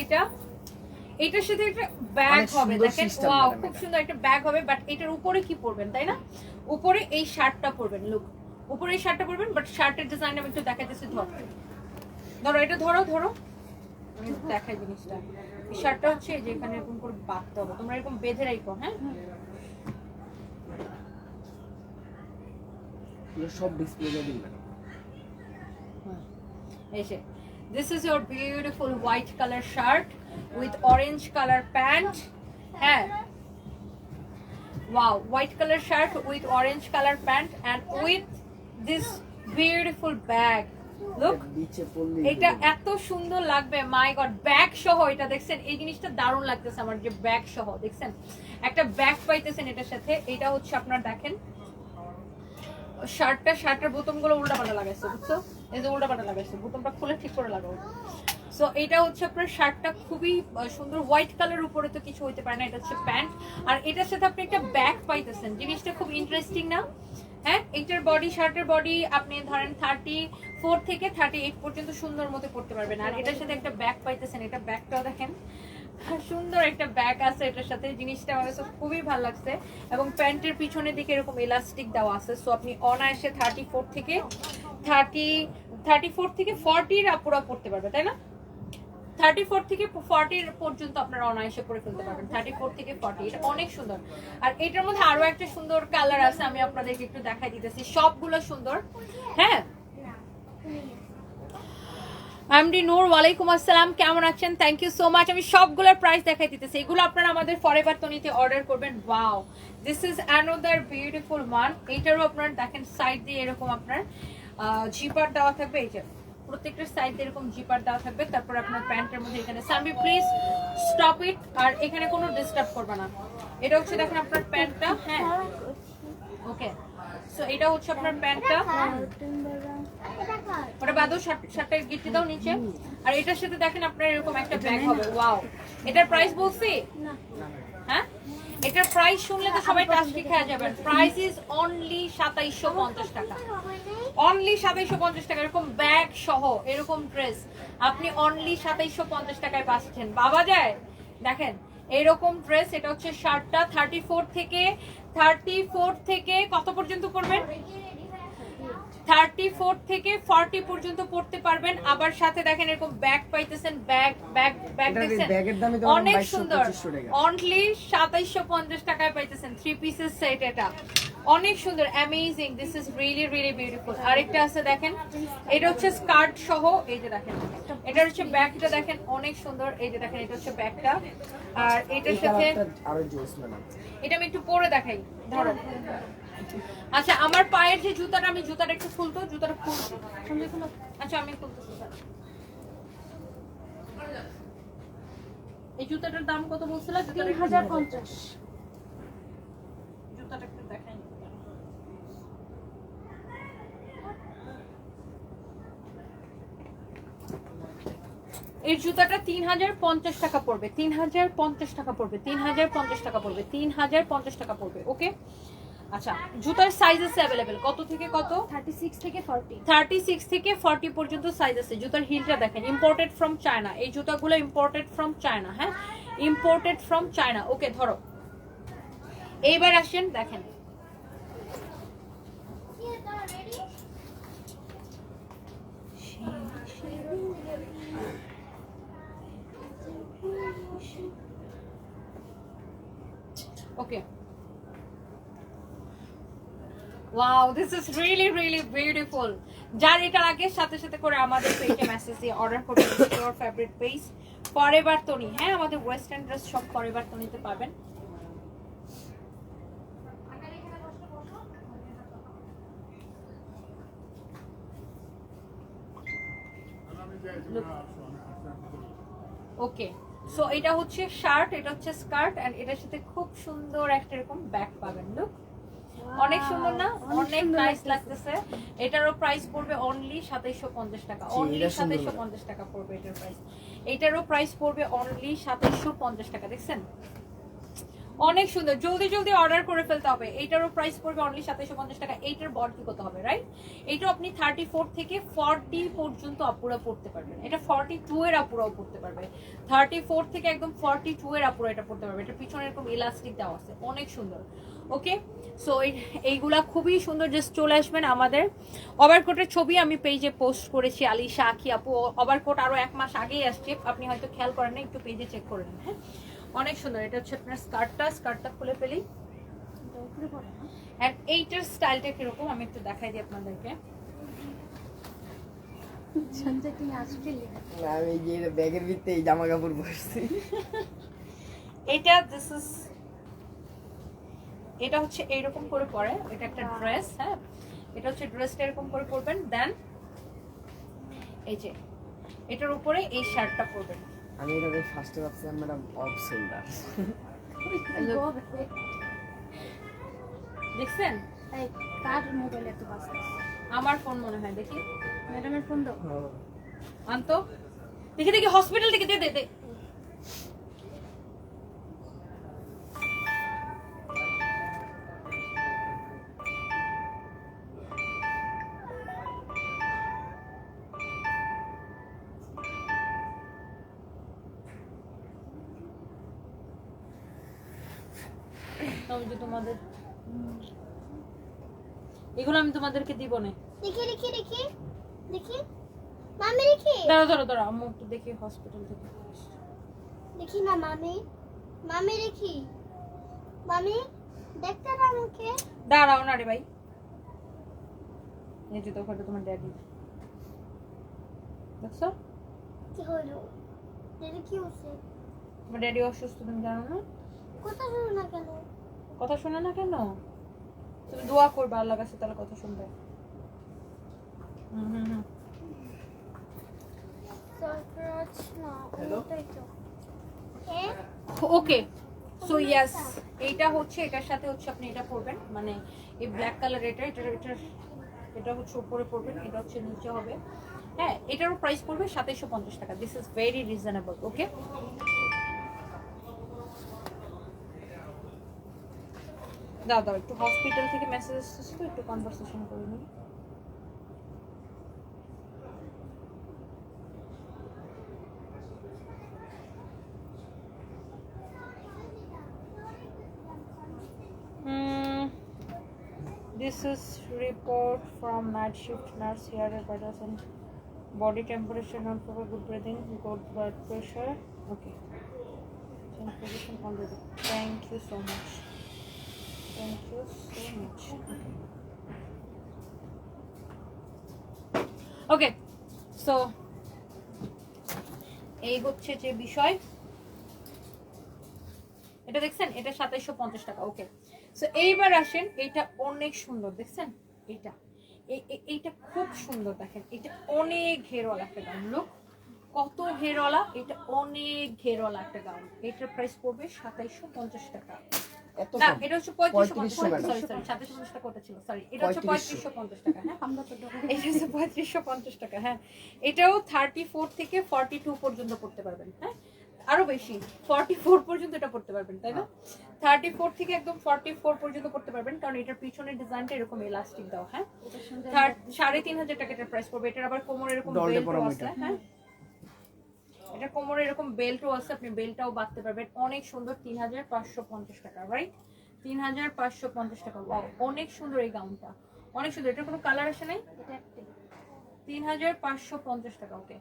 এটার সাথে একটা ব্যাগ হবে। দেখেন, ওয়াও, খুব সুন্দর একটা ব্যাগ হবে। বাট এটার উপরে কি পরবেন, তাই না? উপরে এই শার্টটা পরবেন। লুক, উপরে এই শার্টটা পরবেন। বাট শার্টের ডিজাইন আমি একটু দেখাইতেছি। ধরো এটা, ধরো আমি দেখাই জিনিসটা। এই শার্টটা হচ্ছে এই যে এখানে এরকম করে বাঁধতে হবে, তোমরা এরকম বেঁধে রাখো। হ্যাঁ, সব ডিসপ্লে দিন না। এই যে this is your beautiful white color shirt with orange color pant. হ্যাঁ, wow, white color shirt with orange color pant and with this beautiful bag. Look, নিচে পড়লি এটা এত সুন্দর লাগবে, মাই গড। ব্যাগ সহ এটা দেখছেন, এই জিনিসটা দারুণ লাগতেছে আমার, যে ব্যাগ সহ দেখছেন, একটা ব্যাগ পাইতেছেন এটার সাথে। এটা হচ্ছে আপনার দেখেন শার্টের বোতামগুলো উল্টাপাল্টা লাগাইছে, বুঝছো? এই যে উল্টাপাল্টা লাগাইছে, বোতামটা খুলে ঠিক করে লাগাও। সো এটা হচ্ছে আপনার শার্টটা খুবই সুন্দর, হোয়াইট কালার, উপরে তো কিছু হইতে পারে না। এটা হচ্ছে প্যান্ট, আর এটার সাথে আপনি একটা ব্যাগ পাইতেছেন। জিনিসটা খুব ইন্টারেস্টিং না? হ্যাঁ, এটার বডি, শার্টের বডি আপনি ধরেন 34 থেকে 38 পর্যন্ত সুন্দর মতো করতে পারবেন। আর এটার সাথে একটা ব্যাগ পাইতেছেন। এটা ব্যাগটাও দেখেন, সুন্দর একটা ব্যাগ আছে এটার সাথে। জিনিসটা আমার কাছে খুবই ভালো লাগছে। এবং প্যান্টের পিছনের দিকে এরকম ইলাস্টিক দেওয়া আছে। সো আপনি অনায়াসে 34 থেকে 40 আপুরা পড়তে পারবে, তাই না? 34 থেকে 40 পর্যন্ত আপনারা অনায়াসে পরে ফেলতে পারবেন। 34 থেকে 40, এটা অনেক সুন্দর। আর এটার মধ্যে আরো একটা সুন্দর কালার আছে, আমি আপনাদেরকে একটু দেখাই দিতেছি। সবগুলো সুন্দর। হ্যাঁ, এমডি নূর, ওয়ালাইকুম আসসালাম, কেমন আছেন? Thank you so much. আমি সবগুলোর প্রাইস দেখাই দিতেছি। এগুলো আপনারা আমাদের ফরএভার তনিতে অর্ডার করবেন। Wow, this is another beautiful one. এইটারও আপনার দেখেন সাইড দিয়ে এরকম আপনার জিপার দেওয়া থাকবে। এই যে প্রত্যেকটা সাইড দিয়ে এরকম জিপার দেওয়া থাকবে। তারপর আপনার প্যান্টের মধ্যে এখানে, সামবি প্লিজ স্টপ ইট। আর এখানে কোনো ডিস্টার্ব করবে না। এটা হচ্ছে দেখেন আপনার প্যান্টটা। হ্যাঁ, ওকে, সো এটা হচ্ছে আপনার প্যান্টটা। ওটা বাদও, শার্টের গিট্টি দাও নিচে। আর এটার সাথে দেখেন আপনার এরকম একটা ব্যাগ হবে। ওয়াও, এটার প্রাইস বলছি? হ্যাঁ, এটার প্রাইস শুনলে তো সবাই টাস্টি খেয়ে যাবেন। প্রাইস ইজ অনলি 2750 টাকা। অনলি 2750 টাকা। এরকম ব্যাগ সহ এরকম ড্রেস আপনি অনলি 2750 টাকায় পাচ্ছেন। বাবা যায়, দেখেন এরকম ড্রেস। এটা হচ্ছে শার্টটা 34 থেকে কত পর্যন্ত পরবেন? 34 থেকে 40 পর্যন্ত পড়তে পারবেন। আবার সাথে দেখেন এরকম ব্যাগ পাইতেছেন। ব্যাগ দেখছেন, অনেক সুন্দর। অনলি 2750 টাকায় পাইতেছেন 3 পিসের সেট। এটা অনেক সুন্দর, amazing. This is really really beautiful. আরেকটা আছে দেখেন, এটা হচ্ছে স্কার্ট সহ। এই যে দেখেন, এটা হচ্ছে ব্যাগটা দেখেন, অনেক সুন্দর। এই যে দেখেন, এটা হচ্ছে ব্যাগটা। আর এটার সাথে এটা আমি একটু পরে দেখাই, ধরো। আচ্ছা, আমার পায়ের যে জুতাটা, আমি জুতাটা একটু খুলতো, জুতাটা খুলছি। আচ্ছা, আমি খুলতেছি। এই জুতাটার দাম কত বলছিলাম? 3050। জুতাটা একটু দেখাই। 3050 টাকা পড়বে, 3050 টাকা পড়বে, 3050 টাকা পড়বে, 3050 টাকা পড়বে। ওকে, আচ্ছা জুতার সাইজ আছে অ্যাভেলেবেল কত থেকে কত? 36 থেকে 40। 36 থেকে 40 পর্যন্ত সাইজ আছে। জুতার হিলটা দেখেন, ইম্পোর্টেড ফ্রম চায়না। এই জুতাগুলো ইম্পোর্টেড ফ্রম চায়না, হ্যাঁ ইম্পোর্টেড ফ্রম চায়না। ওকে ধরো, এইবার আসেন দেখেন, okay wow this is really really beautiful. যার এটা লাগে সাথে সাথে করে আমাদের পেজে মেসেজ দিয়ে অর্ডার করবেন। Your favourite page forever Toni, হ্যাঁ আমাদের ওয়েস্টার্ন ড্রেস সব ফরএভার তনিতে পাবেন। ওকে, সো এটা হচ্ছে শার্ট, এটা হচ্ছে স্কার্ট এন্ড এটার সাথে খুব সুন্দর একটা এরকম ব্যাগ পাবেন। লুক অনেক সুন্দর না, অনেক নাইস লাগতেছে। এটারও প্রাইস পড়বে অনলি 2750 টাকা, অনলি 2750 টাকা পড়বে এটার প্রাইস। এটারও প্রাইস পড়বে অনলি 2750 টাকা। দেখছেন অনেক সুন্দর, জলদি জলদি অর্ডার করে ফেলতে হবে। এইটারও প্রাইস পড়বে অনলি 2750 টাকা। এইটার বডি কত হবে রাইট? এইটা আপনি 34 থেকে 40 পর্যন্ত আপুরা পড়তে পারবেন। এটা 42 এর আপুরাও পড়তে পারবে, 34 থেকে একদম 42 এর আপুরা এটা পড়তে পারবে। এটা পিছনে এরকম ইলাস্টিক দেওয়া আছে, অনেক সুন্দর। ওকে, সো এইগুলা খুবই সুন্দর। জাস্ট চলে আসবেন আমাদের। ওভারকোটের ছবি আমি পেজে পোস্ট করেছি, আলিশা আখি আপু। ওভারকোট আরো 1 মাস আগেই আসছে, আপনি হয়তো খেয়াল করেন না, একটু পেজে চেক করে নেন। হ্যাঁ অনেক সুন্দর। এটা হচ্ছে আপনার স্কার্টটা খুলে ফেলি। এন্ড এইটার স্টাইলটা কিরকম আমি একটু দেখাই দিই আপনাদেরকে। আমি যে ব্যাগের ভিতরে জামা কাপড় বসছি। এটা দিস ইজ, এটা হচ্ছে এইরকম করে পরে, এটা একটা ড্রেস। হ্যাঁ এটা হচ্ছে ড্রেসটা এরকম করে পরবেন। দেন এই যে এটার উপরে এই শার্টটা পরবেন। আমি এটা ফার্স্টে ভাবছিলাম ম্যাডাম অফ শোল্ডার। দেখছেন এই কার মোবাইল এত বাজে? আমার ফোন মনে হয়, দেখি ম্যাডামের ফোন দাও। আনতো, দেখি দেখি হসপিটাল থেকে দে দে দে। আমি যে তোমাদের এগুলো আমি তোমাদেরকে দিব না। দেখি দেখি দেখি দেখি মামি দেখি। দাঁড়া দাঁড়া দাঁড়া, আম্মু একটু দেখি হসপিটাল থেকে। দেখি না মামি, মামি দেখি, মামি দেখতে না আমাকে। দাঁড়াও না রে ভাই, এই যে তো ওখানে তোমার ড্যাডি। দেখছো কি হলো? দেখি কি হচ্ছে? তোমার ড্যাডি অসুস্থ, তুমি জানো না? কথা শুনো না কেন? কথা শোনে না কেন? তুমি দোয়া করবে আল্লাহর কাছে, তাহলে কথা শুনবে। সারপ্রাইজ না, ওটাই তো। ওকে, সো ইয়েস, এইটা হচ্ছে, এটার সাথে হচ্ছে আপনি এটা পরবেন, মানে এই ব্ল্যাক কালার, এটা হচ্ছে উপরে পরবেন, এটা হচ্ছে নিচে হবে। হ্যাঁ এটারও প্রাইস পড়বে 2750 টাকা। This is very reasonable. Okay, দাও দাও একটু, হসপিটাল থেকে মেসেজ এসেছে তো, একটু কনভারসেশন করে নিই। This is report from night shift nurse here at Badasan. Body temperature not proper, good breathing, good blood pressure. Okay. Change position already. Thank you so much. Thank you so much. Okay. So এই হচ্ছে যে বিষয়, এটা দেখছেন, এটা 2750 টাকা। ওকে, so এইবার আসেন, এইটা অনেক সুন্দর, দেখছেন এইটা খুব সুন্দর। দেখেন এটা অনেক ঘেরওয়ালা একটা গাউন। লুক কত ঘেরওয়ালা, এটা অনেক ঘেরওয়ালা একটা গাউন। এটার প্রাইস পড়বে 2750 টাকা। এত না কম এটা হচ্ছে 3550 3550 টাকা। সরি সরি 2750 টাকা ওটা ছিল সরি এটা হচ্ছে 3550 টাকা হ্যাঁ আমরা তো ডবল এটা হচ্ছে 3550 টাকা হ্যাঁ এটাও 34 থেকে 42 পর্যন্ত পড়তে পারবেন হ্যাঁ আরো বেশি 44 পর্যন্ত এটা পড়তে পারবেন তাই না 34 থেকে একদম 44 পর্যন্ত পড়তে পারবেন কারণ এটার পিছনের ডিজাইনটা এরকম ইলাস্টিক দাও হ্যাঁ ওটার সঙ্গে 3500 টাকা এটার প্রাইস পড়বে এটার আবার কোমরে এরকম ডলডে বেল্টও পরানো আছে এটা। হ্যাঁ এটা কোমরে এরকম বেল্টও আছে আপনি বেল্টটাও বাঁধতে পারবেন অনেক সুন্দর 3550 টাকা রাইট 3550 টাকা ওয়াও অনেক সুন্দর এই গাউনটা অনেক সুন্দর এটা কোনো কালার আসে নাই এটা একটাই 3550 টাকা ওকে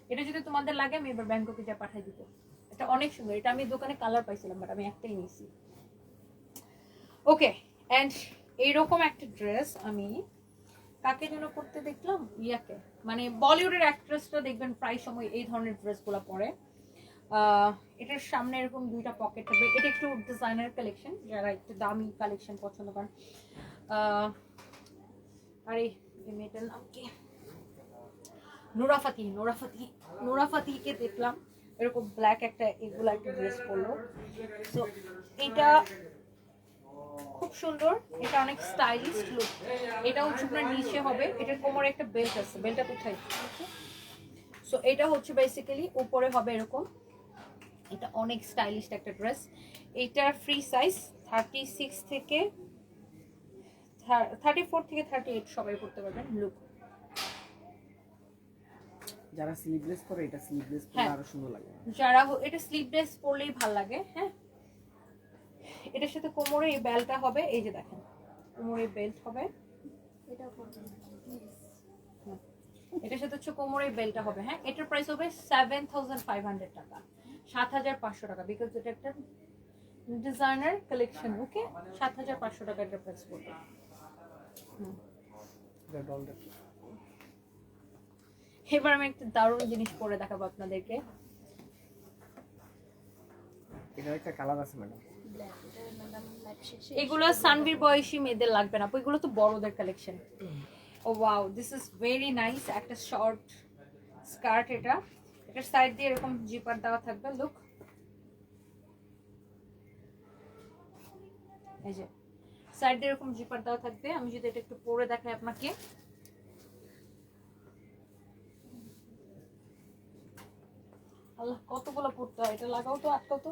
এটা যদি তোমাদের লাগে আমি এবার ব্যাংককে যা পাঠিয়ে দিব এটা অনেক সুন্দর এটা আমি দোকানে কালার পাইছিলাম বাট আমি একটাই নিয়েছি ওকে এন্ড এইরকম একটা ড্রেস আমি কাকে যেন পড়তে দেখলাম ইয়াকে মানে বলিউডের অ্যাক্ট্রেসটা দেখবেন প্রায় সময় এই ধরনের ড্রেসগুলো পরে এটার সামনে এরকম দুইটা পকেট থাকবে এটা একটু ডিজাইনার কালেকশন যারা একটু দামি কালেকশন পছন্দ করেন আরে এই মেয়েটার নাম কি নুরাফাতিকে দেখলাম এরকম ব্ল্যাক একটা এগুলো একটা ড্রেস পরলো সো এটা খুব সুন্দর এটা অনেক স্টাইলিশ লুক এটা হচ্ছে আপনার নিচে হবে এটার কোমরে একটা বেল্ট আছে বেল্টটা কোথায় সো এটা হচ্ছে বেসিক্যালি উপরে হবে এরকম এটা অনেক স্টাইলিশ একটা ড্রেস এটার ফ্রি সাইজ 36 থেকে 34 থেকে 38 সবাই পড়তে পারবেন লুক যারা স্লিভলেস পরে এটা স্লিভলেস পরে হ্যাঁ। আরো সুন্দর লাগে যারা এটা স্লিভলেস পরলেই ভালো লাগে হ্যাঁ এটার সাথে কোমরে এই বেল্টটা হবে এই যে দেখেন কোমরে বেল্ট হবে এটাও করবেন এটার সাথে হচ্ছে কোমরে বেল্টটা হবে হ্যাঁ এটার প্রাইস হবে 7500 টাকা 7500 টাকা বিকজ এটা একটা ডিজাইনার কালেকশন ওকে 7500 টাকা এটার প্রাইস পড়বে এটা ডলডে এবার আমি একটা দারুণ জিনিস পরে দেখাবো আপনাদেরকে এটার একটা কালার আছে ম্যাডাম ব্ল্যাক এটা ম্যাডাম লাইভ শেষে এগুলো সানবির বয়সী মেয়েদের লাগবে না এগুলো তো বড়দের কালেকশন ও wow this is very nice একটা শর্ট স্কার্ট এটা এটার সাইড দিয়ে এরকম জিপার দেওয়া থাকবে লুক এই যে সাইড দিয়ে এরকম জিপার দেওয়া থাকবে আমি যদি এটা একটু পরে দেখাই আপনাকে আল্লাহ কতগুলো পড়তে হয় এটা লাগাও তো আটকাও তো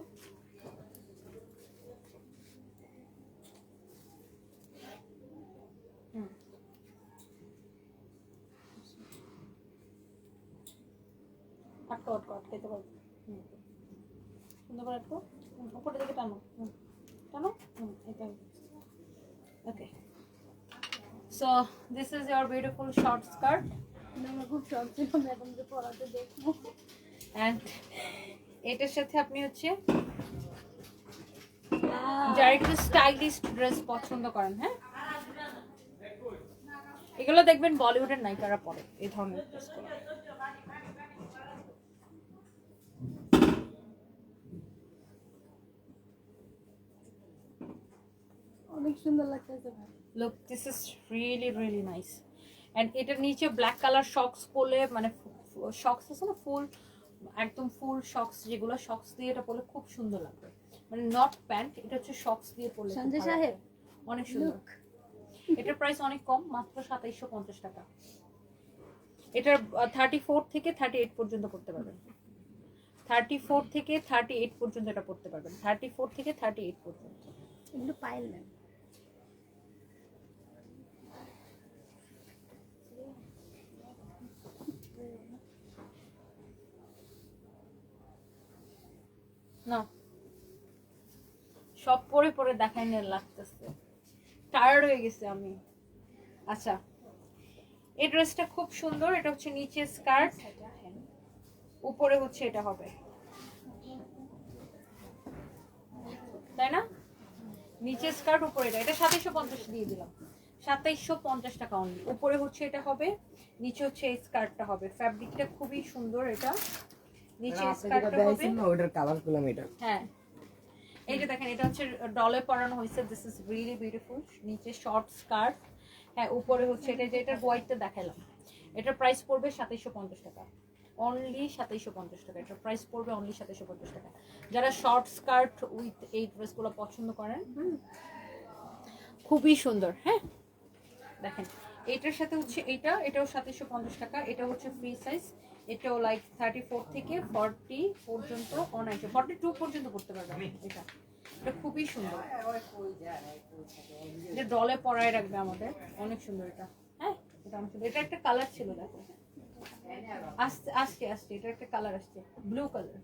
আটকাও আটকাও আটকাইতে পারবো সুন্দর করে আটকাও উপরে দিকে টানো টানো এটা ওকে so this is your beautiful short skirt আমার খুব শখ ছিল ম্যাডামকে পড়াতে দেখবো অ্যান্ড এটার সাথে আপনি হচ্ছে যারা একটু স্টাইলিশ ড্রেস পছন্দ করেন হ্যাঁ এগুলো দেখবেন বলিউডের নায়িকারা পরে এই ধরনের ড্রেসগুলো অনেক সুন্দর লাগতেছে ভাই look this is really really nice and এটার নিচে ব্ল্যাক কালার শক্স পরলে মানে শক্স আছে না ফুল একদম ফুল শক্স যেগুলো শক্স দিয়ে এটা পরলে খুব সুন্দর লাগবে মানে নট প্যান্ট এটা হচ্ছে শক্স দিয়ে পরলে খুব সঞ্জয় ভালো সাহেব লাগবে। অনেক সুন্দর এটার প্রাইস অনেক কম মাত্র 2750 টাকা এটার 34 থেকে 38 পর্যন্ত পড়তে পারবেন 34 থেকে 38 পর্যন্ত এটা পড়তে পারবেন 34 থেকে 38 পর্যন্ত এগুলো পাইল না না সব পরে পরে দেখাই নিয়ে লাগতেছে টায়ার্ড হয়ে গেছে আমি আচ্ছা এই ড্রেসটা খুব সুন্দর এটা হচ্ছে নিচে স্কার্ট উপরে হচ্ছে এটা হবে তাই না নিচে স্কার্ট উপরে এটা 2750 দিয়ে দিলাম 2750 টাকা অনলি উপরে হচ্ছে এটা হবে নিচে হচ্ছে এই স্কার্টটা হবে ফ্যাব্রিকটা খুবই সুন্দর এটা নিচে স্কার্টটা হবে না ওটার কালার পেলাম এটা হ্যাঁ এই যে দেখেন এটা হচ্ছে ডলে পরানো হয়েছে দিস ইজ রিয়েলি বিউটিফুল নিচে শর্ট স্কার্ট হ্যাঁ উপরে হচ্ছে এটা যে এটার হোয়াইটটা দেখালাম এটার প্রাইস পড়বে 2750 টাকা অনলি 2750 টাকা। এটা প্রাইস পড়বে অনলি 2750 টাকা। যারা শর্ট স্কার্ট উইথ এই ড্রেসগুলো পছন্দ করেন, খুবই সুন্দর। হ্যাঁ দেখেন এটার সাথে হচ্ছে এটাও 2750 টাকা। এটা হচ্ছে ফ্রি সাইজ, এটাও লাইক 34 থেকে 40 পর্যন্ত অনায়াসে 42 পর্যন্ত করতে পারবেন। এটা খুবই সুন্দর, এটা ডলে পরায় রাখবে আমাদের, অনেক সুন্দর এটা। হ্যাঁ এটা অনেক সুন্দর। এটা একটা কালার ছিল, দেখো আসছে এটা একটা কালার আসছে, ব্লু কালার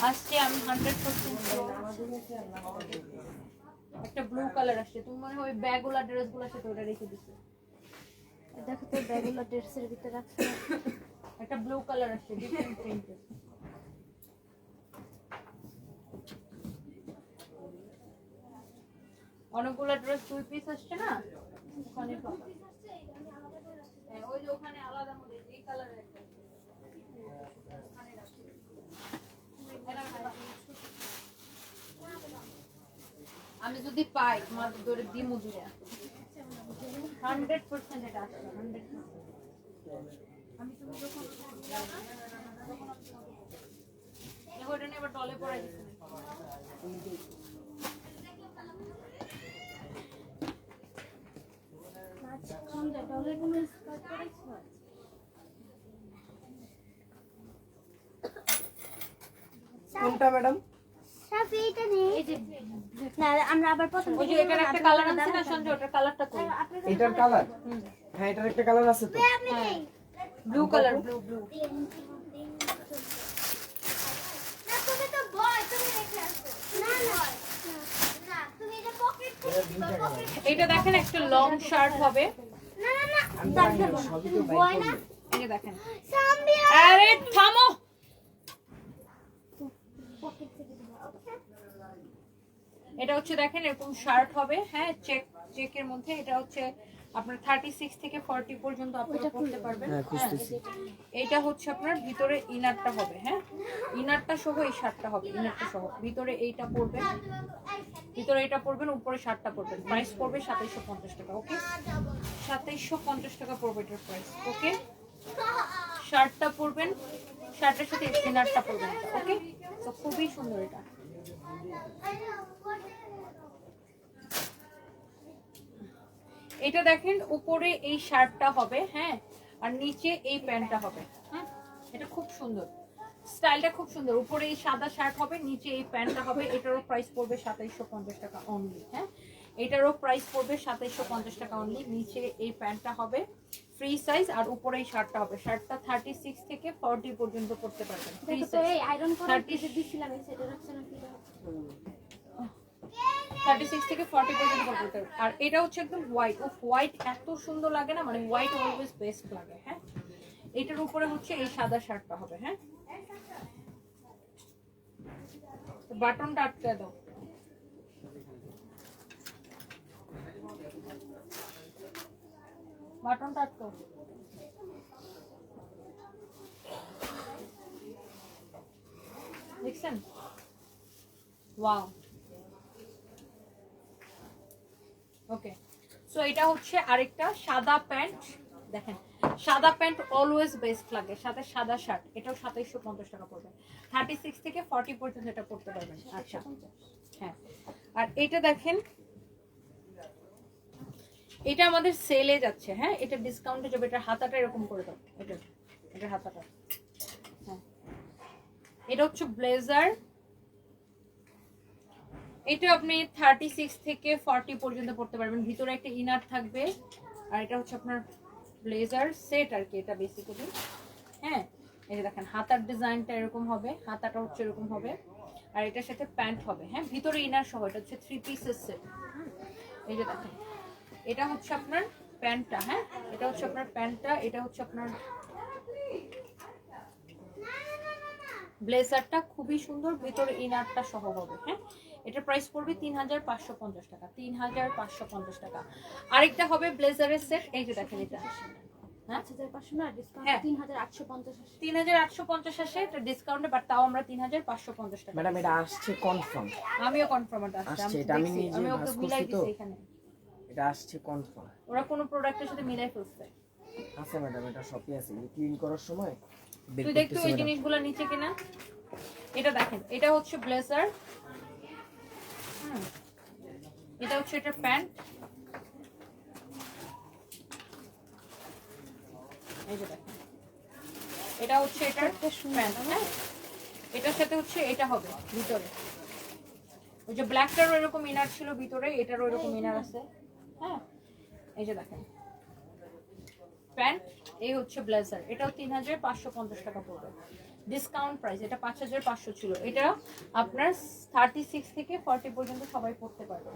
আসছে। আমি 100% একটা ব্লু কালার আসছে। তুমি মনে হয় ওই ব্যাগগুলা ড্রেসগুলো সাথে ওটা রেখে দিছো। দেখো তো ব্যাগগুলো ড্রেসের ভিতরে রাখছে। একটা ব্লু কালার আসছে, ডিফারেন্ট প্রিন্টের। অনেকগুলো ড্রেস 2 পিস আসছে না, ওখানে পাবা। হ্যাঁ ওই যে ওখানে আলাদা মধ্যে এই কালারের একটা আছে। ওখানে রাখছি। আমি যদি পাই তোমাদের ধরে দিই মজুরি 100% এটা আসবে 100%। আমি তুমি যখন ওটা নিয়ে এবার ডলে পড়াই দিচ্ছি। ডলের কোনো স্কার্ট করেছো? কোনটা ম্যাডাম? সাফি এটা নেই। এই যে না আমরা আবার প্রথম ওই যে এটার একটা কালার আছে না সঞ্জয়, ওটার কালারটা কই? এটার কালার? হ্যাঁ এটার একটা কালার আছে তো। ব্লু কালার, ব্লু না তুমি তো বয়, তুমি রেখে আসছো। না না তুমি এটা পকেট থেকে দিবা, পকেট। এটা দেখেন একটা লং শার্ট হবে। না আমি দাঁড় জানি না, করবো না। সবই তুমি তো বয় বাইক না। এই যে দেখেন, সামনে আরে থামো। পকেট থেকে দিবা, ওকে? এটা হচ্ছে দেখেন এরকম শার্ট হবে। হ্যাঁ চেকের মধ্যে। এটা হচ্ছে আপনার 36 থেকে 40 পর্যন্ত আপনারা পড়তে পারবেন। হ্যাঁ খুঁজতেছি। এটা হচ্ছে আপনার ভিতরে ইনারটা হবে। হ্যাঁ ইনারটা সহ এই শার্টটা হবে, ইনারটা সহ। ভিতরে এইটা পড়বে, ভিতরে এটা পড়বেন, উপরে শার্টটা পড়বেন। প্রাইস পড়বে 2750 টাকা। ওকে 2750 টাকা পড়বে এটার প্রাইস। ওকে শার্টটা পরবেন, শার্টের সাথে ইনারটা পরবেন। ওকে তো খুবই সুন্দর এটা। এটা দেখেন উপরে এই শার্টটা হবে, হ্যাঁ আর নিচে এই প্যান্টটা হবে। হ্যাঁ এটা খুব সুন্দর, স্টাইলটা খুব সুন্দর। উপরে এই সাদা শার্ট হবে, নিচে এই প্যান্টটা হবে। এটারও প্রাইস পড়বে 2750 টাকা অনলি। হ্যাঁ এটারও প্রাইস পড়বে 2750 টাকা অনলি। নিচে এই প্যান্টটা হবে ফ্রি সাইজ, আর উপরে এই শার্টটা হবে। শার্টটা 36 থেকে 40 পর্যন্ত পড়তে পারবেন। ফ্রি দেখো তো সাইজ এই আয়রন করে দিতে দিছিলাম, এই সাইডে রাখছ না কি? 36 থেকে 40 পর্যন্ত পড়তে পারবেন। আর এটা হচ্ছে একদম হোয়াইট। ও হোয়াইট এত সুন্দর লাগে না, মানে হোয়াইট অলওয়েজ বেস্ট লাগে। হ্যাঁ এটার উপরে হচ্ছে এই সাদা শার্টটা হবে। হ্যাঁ বাটনটা আটকে দাও। বাটনটা আটকাও। দেখছেন? ওয়াও। ওকে সো এটা হচ্ছে আরেকটা সাদা প্যান্ট। দেখেন সাদা প্যান্ট অলওয়েজ বেস্ট লাগে, সাথে সাদা শার্ট। এটাও 2750 টাকা পড়বে। 36 থেকে 40 পর্যন্ত এটা পড়তে পারবেন। আচ্ছা হ্যাঁ আর এটা দেখেন, এটা আমাদের সেলে যাচ্ছে। হ্যাঁ এটা ডিসকাউন্টে যাবে। এটা হাতাটা এরকম করে দাও। এটা হাতাটা। হ্যাঁ এটা হচ্ছে ব্লেজার। এটা আপনি 36 থেকে 40 পর্যন্ত পড়তে পারবেন। ভিতরে একটা ইনার থাকবে, আর এটা হচ্ছে আপনার ব্লেজার সেট আর কি, এটা বেসিক্যালি। হ্যাঁ এই যে দেখেন হাতার ডিজাইনটা এরকম হবে, হাতাটা হচ্ছে এরকম হবে, আর এটার সাথে প্যান্ট হবে। হ্যাঁ ভিতরে ইনার সহ। এটা হচ্ছে 3 পিসের সেট। এই যে দেখেন এটা হচ্ছে আপনার প্যান্টটা। হ্যাঁ এটা হচ্ছে আপনার প্যান্টটা, এটা হচ্ছে আপনার ব্লেজারটা। খুবই সুন্দর, ভিতরে ইনারটা সহ হবে। হ্যাঁ এটার প্রাইস পড়বে 3550 টাকা। 3550 টাকা। আরেকটা হবে ব্লেজারের সেট। এই যে দেখেন এটা 5500 না ডিসকাউন্ট হ্যাঁ। 3850 আসে। 3850 আসে এটা ডিসকাউন্টে, বাট তাও আমরা 3550 টাকা। ম্যাডাম এটা আসছে কনফার্ম? আমিও কনফার্ম এটা আসছে। আসছে, এটা আমি নিজে আমি ওকে ভাঁজ মিলাই করছি তো। দিছি এখানে। এটা আসছে কনফার্ম। ওরা কোনো প্রোডাক্টের সাথে মিলাই ফেলছে। আছে ম্যাডাম, এটা শপে আছে, ক্লিন করার সময় বের তুই দেখতো করতেছি ওই ম্যাডাম। জিনিসগুলো নিচে কিনা। এটা দেখেন, এটা হচ্ছে ব্লেজার, এটা হচ্ছে এটা প্যান্ট, এই যে দেখেন এটা হচ্ছে এটার প্যান্ট, হ্যাঁ এটার সাথে হচ্ছে এটা হবে ভিতরে, ওই যে ব্ল্যাকটারও এরকম ইনার ছিল ভিতরে, এটারও এরকম ইনার আছে, হ্যাঁ এই যে দেখেন প্যান্ট, এই হচ্ছে ব্লেজার, এটাও 3550 টাকা পড়বে ডিসকাউন্ট প্রাইস। এটা 5500 ছিল, এটা আপনার 36 থেকে 40 পর্যন্ত সবাই পড়তে পারবে।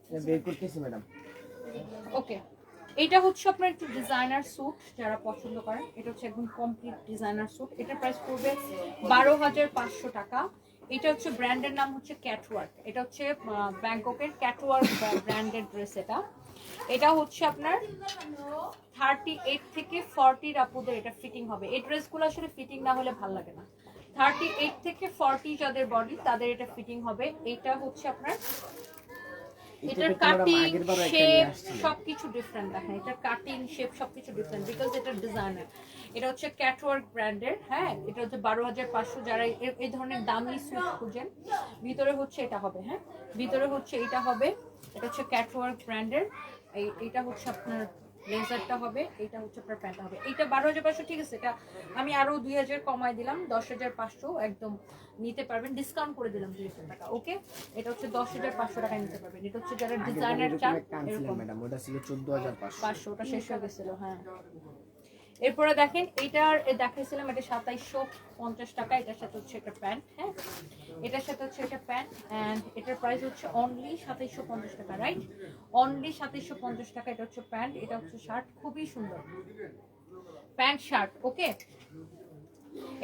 এটা বের করতেছি ম্যাডাম। ওকে, এটা হচ্ছে আপনার একটু ডিজাইনার স্যুট যারা পছন্দ করেন, এটা হচ্ছে একদম কমপ্লিট ডিজাইনার স্যুট, এটার প্রাইস পড়বে 12500 টাকা। এটা হচ্ছে ব্র্যান্ডের নাম হচ্ছে ক্যাটওয়ার্ক, এটা হচ্ছে ব্যাংককের ক্যাটওয়ার্ক ব্র্যান্ডের ড্রেস। এটা হচ্ছে আপনার 38 থেকে 40 আপুদের এটা ফিটিং হবে। এই ড্রেসগুলো আসলে ফিটিং না হলে ভালো লাগে না। 38 থেকে 40 যাদের বডি তাদের এটা ফিটিং হবে। এটা হচ্ছে আপনার এটার কাটিং শেপ সবকিছু ডিফারেন্ট, দেখেন এটার কাটিং শেপ সবকিছু ডিফারেন্ট বিকজ এটা ডিজাইনার। এটা হচ্ছে ক্যাটওয়ার্ক ব্র্যান্ডের, হ্যাঁ এটা হচ্ছে 12500 যারা এই ধরনের দামি স্যুট খুঁজেন। ভিতরে হচ্ছে এটা হবে, হ্যাঁ ভিতরে হচ্ছে এটা হবে, এটা হচ্ছে ক্যাটওয়ার্ক ব্র্যান্ডের। এইটা হচ্ছে আপনার ব্লেজারটা হবে, এইটা হচ্ছে আপনার প্যান্টটা হবে। এইটা 12500 ঠিক আছে, এটা আমি আরো 2000 কমাই দিলাম, 10500 একদম নিতে পারবেন, ডিসকাউন্ট করে দিলাম 2000 টাকা। ওকে, এটা হচ্ছে 10500 টাকায় নিতে পারবেন। এটা হচ্ছে যারা ডিজাইনার চান এরকম ম্যাডাম ওটা ছিল 14500। 500, ওটা শেষ হয়ে গেছিল, হ্যাঁ। এরপরে দেখেন এইটার দেখাইছিলাম, এটা 2750 টাকা, এটার সাথে হচ্ছে একটা প্যান্ট, হ্যাঁ এটার সাথে হচ্ছে এটা প্যান্ট, এন্ড এটার প্রাইস হচ্ছে অনলি 2750 টাকা, রাইট অনলি 2750 টাকা। এটা হচ্ছে প্যান্ট, এটা হচ্ছে শার্ট, খুবই সুন্দর প্যান্ট শার্ট। ওকে,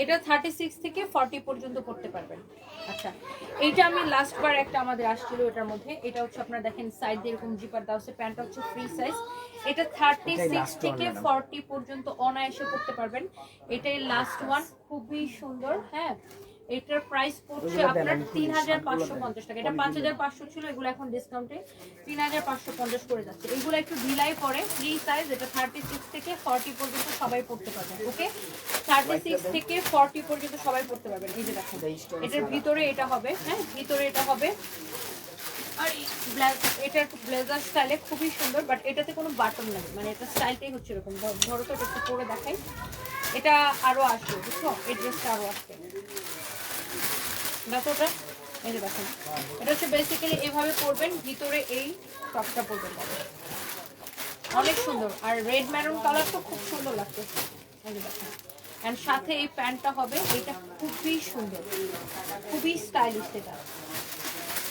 এটা 36 থেকে 40 পর্যন্ত পড়তে পারবেন। আচ্ছা, এইটা আমি লাস্ট বার একটা আমাদের আসছিল এটার মধ্যে, এটা হচ্ছে আপনারা দেখেন সাইড দিয়ে এরকম জিপার দেওয়া আছে, প্যান্টটা হচ্ছে ফ্রি সাইজ। এটা 36 থেকে 40 পর্যন্ত অনায়াসে পড়তে পারবেন। এটাই লাস্ট ওয়ান, খুবই সুন্দর, হ্যাঁ এটার প্রাইস পড়ছে আপনার 3550 টাকা। এটা 5500 ছিল, এগুলো এখন ডিসকাউন্টে 3550 করে যাচ্ছে। এগুলো একটু ঢিলাই পড়ে, ফ্রি সাইজ। এটা 36 থেকে 40 পর্যন্ত সবাই পড়তে পারবেন। ওকে, 36 থেকে 40 পর্যন্ত সবাই পড়তে পারবেন। এই যে দেখেন এটার ভিতরে এটা হবে, হ্যাঁ ভিতরে এটা হবে, আর এটা একটু ব্লেজার স্টাইলে খুবই সুন্দর, বাট এটাতে কোনো বাটন নেই, মানে এটা স্টাইলটাই হচ্ছে এরকম। ধরো তো এটা একটু পরে দেখাই, এটা আরো আসবে বুঝছো, এই ড্রেসটা আরো আসবে। দেখো ওটা, এই যে দেখেন এটা হচ্ছে বেসিক্যালি এভাবে পরবেন, ভিতরে এই টপটা পরবেন, অনেক সুন্দর। আর রেড ম্যারুন কালার তো খুব সুন্দর লাগছে, এই যে দেখেন। এন্ড সাথে এই প্যান্টটা হবে, এটা খুবই সুন্দর, খুবই স্টাইলিশ। এটা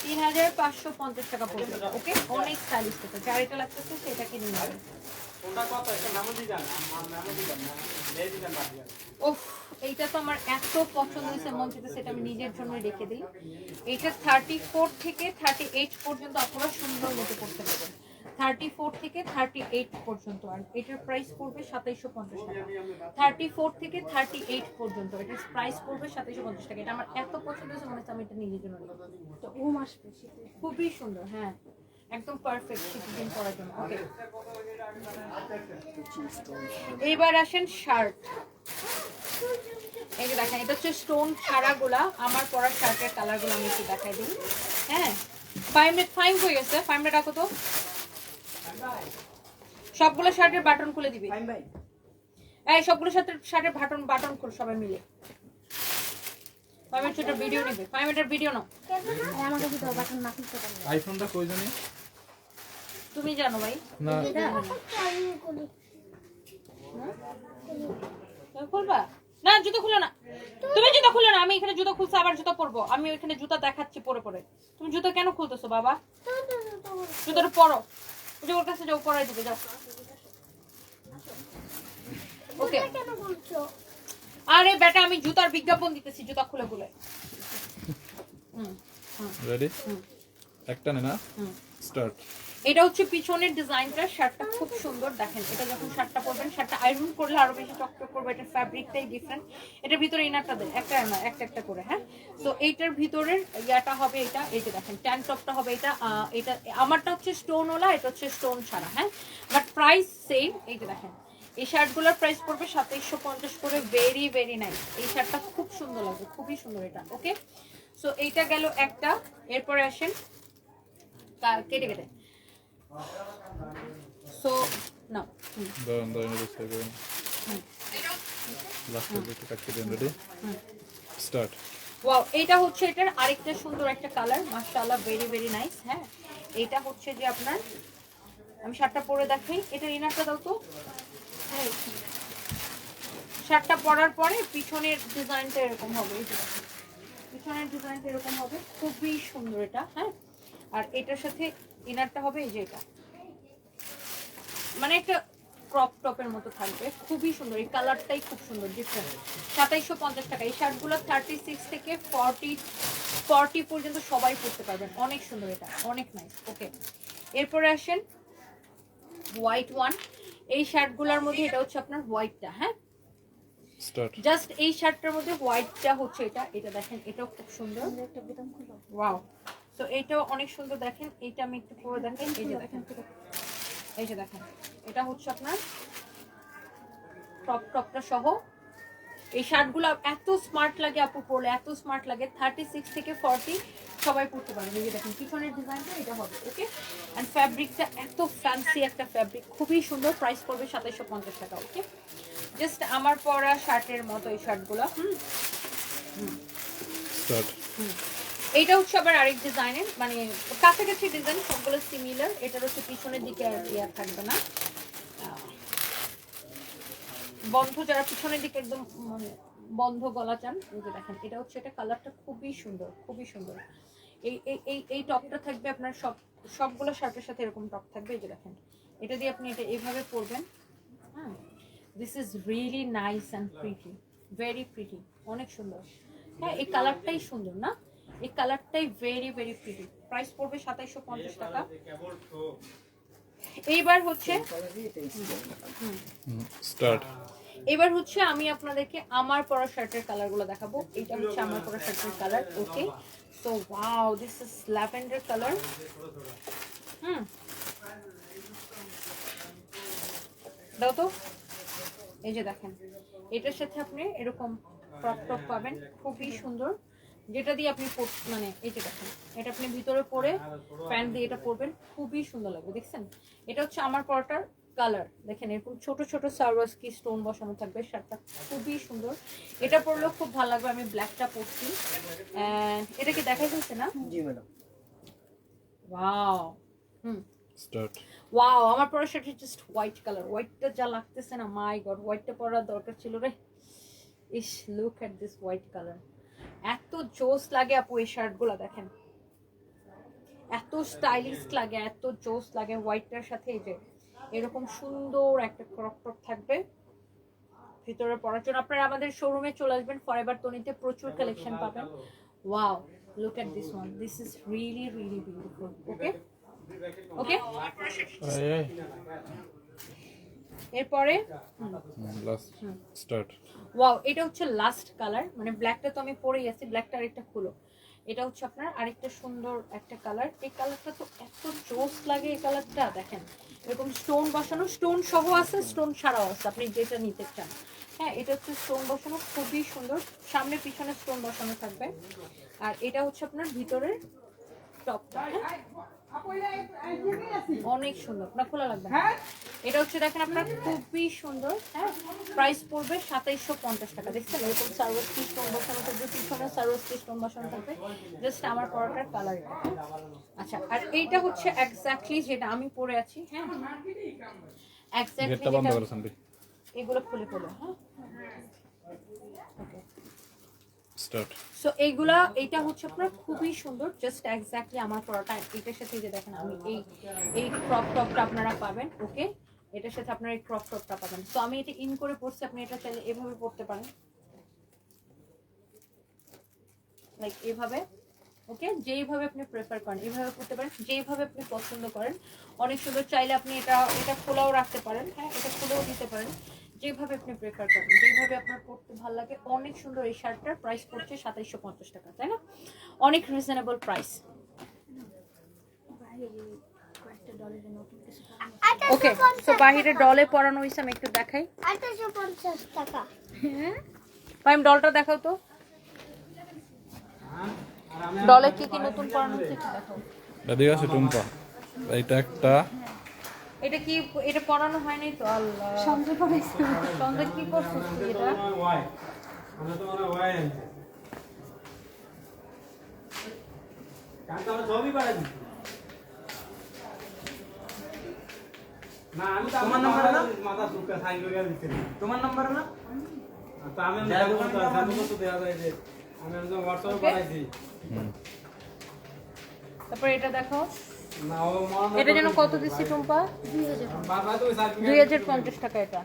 3550 টাকা পড়বে। ওকে, অনেক স্টাইলিশ। এটা যার এটা লাগতেছে সেটাকে নিয়ে নেবেন। ওটা কত? একটা মেমো দিবেন, মেমো দিবেন না, দিয়ে দিবেন বাকি। ওফ, এইটা তো আমার এত পছন্দ হয়েছে, মন চাইতেছে এটা আমি নিজের জন্য রেখে দিই। এটা 34 থেকে 38 পর্যন্ত আপনারা সুন্দর মতো করতে পারবেন, 34 থেকে 38 পর্যন্ত। আর এটার প্রাইস পড়বে 2750 টাকা। 34 থেকে 38 পর্যন্ত এটার প্রাইস পড়বে 2750 টাকা। এটা আমার এত পছন্দ হয়েছে, মনে হচ্ছে আমি এটা নিজের জন্য নেব। তো ঘুম আসবে, খুবই সুন্দর, হ্যাঁ একদম পারফেক্ট শীতের পরার জন্য। ওকে, এইবার আসেন শার্ট। এই যে দেখেন এটা হচ্ছে স্টোন ছাড়াগুলা, আমার পরা শার্টের কালারগুলো আমি একটু দেখাই দিই। হ্যাঁ 5 মিনিট ফাইন হয়ে গেছে, 5 মিনিট রাখো তো। সবগুলো শার্টের বাটন খুলে দিবি এই, সবগুলো শার্টের বাটন খুল সবাই মিলে। 5 মিনিটের ভিডিও নেবে, 5 মিনিটের ভিডিও নাও। আমার কাছে তো বাটন না খুলতে পারবো। আইফোনটা কই জানি তুমি জানো ভাই না, তুমি খুলবা না? জুতো খুলে না, তুমি জুতো খুলে না। আমি এখানে জুতো খুলছি, আবার জুতো পরবো। আমি ওইখানে জুতো দেখাচ্ছি পরে পরে। তুমি জুতো কেন খুলতেছো বাবা? জুতোটা পরো, ওই যে ওর কাছে যাও, পরাই দিবে যাও। ওকে, কেন বলছো? আরে বেটা আমি জুতার বিজ্ঞাপন দিতেছি, জুতা খুলে খুলে। রেডি? একটা না, স্টার্ট। এটা হচ্ছে পিছনের ডিজাইনটা, শার্টটা খুব সুন্দর দেখেন। এটা যখন শার্টটা পরবেন, শার্টটা আয়রন করলে আরো বেশি চকচক করবে। এটার ফ্যাব্রিকটাই ডিফারেন্ট। এটার ভিতরে ইনারটা দেয় একটা না একটা করে, হ্যাঁ। তো এইটার ভিতরের ইয়াটা হবে এটা, এই যে দেখেন ট্যাঙ্ক টপটা হবে এটা। এটা আমারটা হচ্ছে স্টোনওয়ালা, এটা হচ্ছে স্টোন ছাড়া, হ্যাঁ। But price same. এই যে দেখেন এই শার্টগুলোর প্রাইস পড়বে 2750 করে। Very very nice. এই শার্টটা খুব সুন্দর লাগবে, খুবই সুন্দর এটা। ওকে, সো এইটা গেল একটা। এরপরে আসেন কেটে কেটে। সো না স্টার্ট। ওয়াও, এটা হচ্ছে এটার আরেকটা সুন্দর একটা কালার, মাশাআল্লাহ, ভেরি ভেরি নাইস। হ্যাঁ, এটা হচ্ছে যে আপনার, আমি শার্টটা পরে দেখাই। এটা ইনারটা দাও তো। শার্টটা পরার পরে পিছনের ডিজাইনটা এরকম হবে, এই যে দেখেন পিছনের ডিজাইনটা এরকম হবে, খুবই সুন্দর এটা। হ্যাঁ, আর এটার সাথে ইনারটা হবে এই যে এটা, মানে একটা ক্রপ টপের মতো থাকবে, খুবই সুন্দর। এই কালারটাই খুব সুন্দর, ডিফারেন্ট। 2750 টাকা। এই শার্টগুলো 36 থেকে 40 পর্যন্ত সবাই পরতে পারবেন। অনেক সুন্দর এটা, অনেক নাইস। ওকে, এরপরে আসেন হোয়াইট ওয়ান। এই শার্টগুলোর মধ্যে এটা হচ্ছে আপনার হোয়াইটটা, হ্যাঁ, স্টার্ট। জাস্ট এই শার্টটার মধ্যে হোয়াইটটা হচ্ছে এটা। এটা দেখেন, এটাও খুব সুন্দর। ওয়াও, তো এইটাও অনেক সুন্দর দেখেন। এইটা আমি একটু পরে দেখেন, এই যে দেখেন, এই যে দেখেন এটা হচ্ছে আপনার টপটা সহ। এই শার্টগুলো এত স্মার্ট লাগে আপু পরলে, এত স্মার্ট লাগে। 36 থেকে 40 সবাই পরতে পারবে। এই যে দেখেন পিছনের ডিজাইনটা এটা হবে। ওকে, এন্ড ফ্যাব্রিকটা এত ফ্যান্সি একটা ফ্যাব্রিক, খুবই সুন্দর। প্রাইস পড়বে 2750 টাকা। ওকে, জাস্ট আমার পরা শার্টের মতো এই শার্টগুলো। স্টার্ট। এইটা হচ্ছে আবার আরেক ডিজাইনের, মানে কাছাকাছি ডিজাইন, সবগুলো সিমিলার। এটার হচ্ছে পিছনের দিকে আর কি আর থাকবে না, বন্ধ, যারা পিছনের দিকে একদম মানে বন্ধ গলা চান। এই যে দেখেন এটা হচ্ছে, এটা কালারটা খুবই সুন্দর, খুবই সুন্দর। এই এই এই এই টপটা থাকবে আপনার সবগুলো শার্টের সাথে এরকম টপ থাকবে। এই যে দেখেন এটা দিয়ে আপনি এটা এইভাবে পরবেন। হ্যাঁ, this is really nice and pretty, very pretty, অনেক সুন্দর। হ্যাঁ, এই কালারটাই সুন্দর না, এই কালারটাই ভেরি ভেরি প্রিটি। প্রাইস পড়বে 2750 টাকা। এইবার হচ্ছে স্টার্ট। এবার হচ্ছে আমি আপনাদেরকে আমার পরা শার্টের কালারগুলো দেখাবো। এটা হচ্ছে আমার পরা শার্টের colour. Okay, so wow, this is lavender colour. দাও তো। এই যে দেখেন এটার সাথে আপনি এরকম ক্রপ টপ পাবেন, খুবই সুন্দর, যেটা দিয়ে আপনি মানে এই যে দেখেন এটা আপনি ভিতরে পরে প্যান্ট দিয়ে এটা পরবেন, খুবই সুন্দর লাগবে। দেখছেন, এটা হচ্ছে আমার পরাটার কালার। দেখেন এরকম ছোট ছোট সারওয়াস্কি স্টোন বসানো থাকবে। শার্টটা খুবই সুন্দর, এটা পরলেও খুব ভালো লাগবে। আমি ব্ল্যাকটা পরছি। এটা কি দেখাই যাচ্ছে না? জি ম্যাডাম। Wow, start. ওয়াও, আমার পরা শার্টটা জাস্ট হোয়াইট কালার। হোয়াইটটা যা লাগতেছে না, মাই গড, হোয়াইটটা পরার দরকার ছিল রে। ইস, look at this white colour, এত জোস লাগে আপু এই শার্টগুলো। দেখেন এত স্টাইলিশ লাগে, এত জোস লাগে হোয়াইটটার সাথে। এই যে এরকম সুন্দর একটা ক্রপ টপ থাকবে ভিতরে পরার জন্য। আপনারা আমাদের শোরুমে চলে আসবেন, ফরএভার তনিতে প্রচুর কালেকশন পাবেন। Wow, look at this one, this is really really beautiful. Okay okay, এরপরে লাস্ট। স্টার্ট। ওয়াও, এটা হচ্ছে লাস্ট কালার, মানে ব্ল্যাকটা তো আমি পরেই আছি, ব্ল্যাকটা আরেকটা খুলো। এটা হচ্ছে আপনার আরেকটা সুন্দর একটা কালার। এই কালারটা তো এত জোস লাগে, এই কালারটা দেখেন এরকম স্টোন বসানো, স্টোন সহ আছে, স্টোন ছাড়াও আছে, আপনি যেটা নিতে চান। হ্যাঁ, এটা হচ্ছে স্টোন বসানো, খুবই সুন্দর, সামনে পিছনে স্টোন বসানো থাকবে। আর এটা হচ্ছে আপনার ভিতরের টপটা, অনেক সুন্দর, না খোলা লাগবে না। এটা হচ্ছে দেখেন আপনার খুবই সুন্দর। হ্যাঁ, প্রাইস পড়বে 2750 টাকা। দেখছেন এরকম সারওয়াস্কি স্টোন বসানো থাকবে, পিছনে সারওয়াস্কি স্টোন বসানো থাকবে। জাস্ট আমার পরাটার কালার এটা। আচ্ছা, আর এইটা হচ্ছে এক্স্যাক্টলি যেটা আমি পরে আছি। হ্যাঁ, এক্স্যাক্টলি গেটটা বন্ধ যেটা, করো সানবি। এগুলো খুলে ফেলো। হ্যাঁ, ওকে, স্টার্ট। সো এইগুলা, এইটা হচ্ছে আপনার খুবই সুন্দর, জাস্ট এক্স্যাক্টলি আমার পরাটা। এটার সাথে যে দেখেন আমি এই ক্রপ টপটা আপনারা পাবেন। ওকে, এটার সাথে আপনারা এই ক্রপ টপটা পাবেন। তো আমি এটা ইন করে পড়ছি, আপনি এটা চাইলে এভাবে পড়তে পারেন, লাইক এভাবে। ওকে, যেইভাবে আপনি প্রেফার করেন এইভাবে করতে পারেন, যেইভাবে আপনি পছন্দ করেন। অনেক সুন্দর, চাইলে আপনি এটা খোলাও রাখতে পারেন, হ্যাঁ এটা খুলেও দিতে পারেন, যেভাবে আপনি প্রেফার করেন, যেভাবে আপনার পড়তে ভালো লাগে। অনেক সুন্দর। এই শার্টটার প্রাইস পড়ছে 2750 টাকা, তাই না? অনেক রিজনেবল প্রাইস। ওকে, সো বাহিরে ডলে পরানো হয়েছে, আমি একটু দেখাই। 2850 টাকা। ভাই ডলটা দেখাও তো, ডলে কি কি নতুন পরানো হচ্ছে একটু দেখাও। এদিকে আছে টুম্পা, এইটা একটা। এটা কি, এটা পরানো হয়নি তো? আল্লাহ, সন্ধ্যে পড়াইছি। সন্ধ্যে কি করছিস তুই এটা? ওয়াই আমরা তো মানে ওয়াই আনছি কারণ আমরা সবই পারে না। আমি তো আমার নাম্বার না, মাথা দুঃখে সাইন করে দিতে তোমার নাম্বার না। তো আমি দেখো তো জানো তো দেয়া যায় যে আমি একদম হোয়াটসঅ্যাপে পাঠাইছি। তারপর এটা দেখো, না ও মনে এটা যেন কত দিচ্ছি টুম্পা? বাবা তো স্যার 2050 টাকা।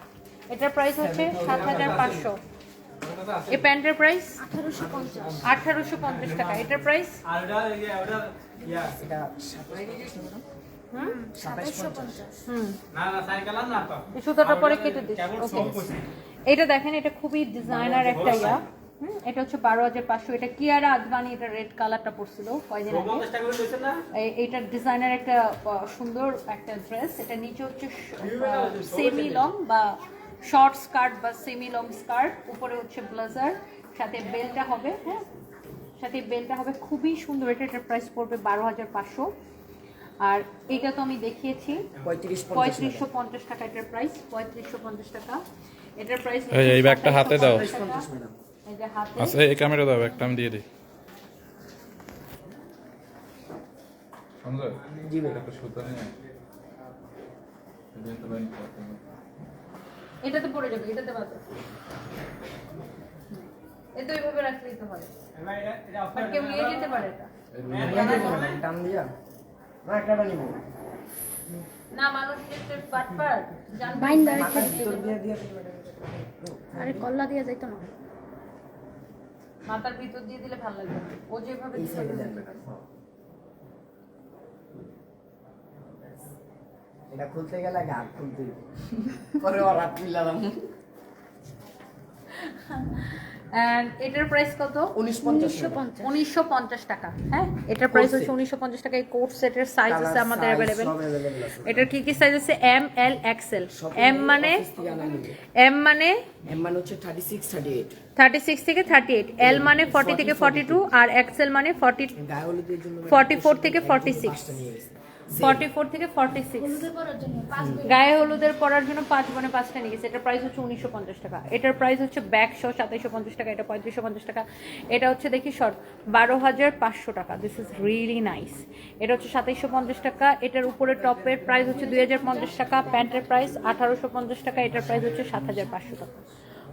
এটার প্রাইস হচ্ছে 7500। এই প্যান্টের প্রাইস 1850 টাকা। এটার প্রাইস আর ওটা ইয়া এটা হুম 2750। না না সাইকেল না তো এই সুতোটা পরে কেটে দিচ্ছি। ওকে, এটা দেখেন, এটা খুবই ডিজাইনার একটা ইয়া। এটা হচ্ছে 12500। এটা কিয়ারা আদবানি, এটা রেড কালারটা পড়ছিল কয়দিন আগে। 50 টাকা করে দিছেন না। এইটার ডিজাইনার একটা সুন্দর একটা ড্রেস। এটা নিচে হচ্ছে সেমি লং বা শর্ট স্কার্ট বা সেমি লং স্কার্ট, উপরে হচ্ছে ব্লেজার, সাথে বেলটা হবে, হ্যাঁ সাথে বেলটা হবে খুবই সুন্দর। এটার প্রাইস পড়বে 12500। আর এটা তো আমি দেখিয়েছি 3550 টাকা এটার প্রাইস, 3550 টাকা এটার প্রাইস। এই ব্যাগটা হাতে দাও। এই যে হাতে। আচ্ছা এই ক্যামেরা দাও, একটা আমি দিয়ে দিই। সঞ্জয় জি ভাই। একটা সুতা নিয়ে এটাতে পড়ে যাবে, এটাতে বাদ। এটা এইভাবে রাখলেই তো হয়। ভাই এটা আর কেউ নিয়ে যেতে পারে এটা। টান দিয়া না, একটা বানিব না, মানুষ যেতে পাটপাট জানবে। বাইন্ডার মাথার ভিতর দিয়ে দিয়ে আরে কল্লা দিয়ে যাইতো না। মাথার ভিতর দিয়ে দিলে ভালো লাগবে। ও যেভাবে এই দিছে সাইডে ওইভাবে লাগবে। এটা খুলতে গেলে আগে হাত খুলতে হবে। পরে আর হাত মিলালাম। And এটার প্রাইস কত? 1950 1950 টাকা। হ্যাঁ, এটার প্রাইস হচ্ছে 1950 টাকা। এই কোট সেটের সাইজ আছে আমাদের अवेलेबल। এটার কি কি সাইজ আছে? এম, এল, এক্সেল। এম মানে এম মানে হচ্ছে 36 38 36 থেকে 38, এল মানে 40 থেকে 42, আর এক্সেল মানে 40 গায়ে হলুদের জন্য 44 থেকে 46। পাঁচটা নিয়ে গেছে। 44 থেকে 46 গায়ে হলুদের পরার জন্য 5 বনে 5টা নিয়ে গেছে। এটার প্রাইস হচ্ছে 1950 টাকা। এটার প্রাইস হচ্ছে ব্যাক সহ 2750 টাকা। এটা 3550 টাকা। এটা হচ্ছে দেখি শর্ট 12500 টাকা। This is really nice. এটা হচ্ছে 2750 টাকা। এটার উপরে টপের প্রাইস হচ্ছে 2050 টাকা। প্যান্টের প্রাইস 1850 টাকা। এটার প্রাইস হচ্ছে 7500 টাকা।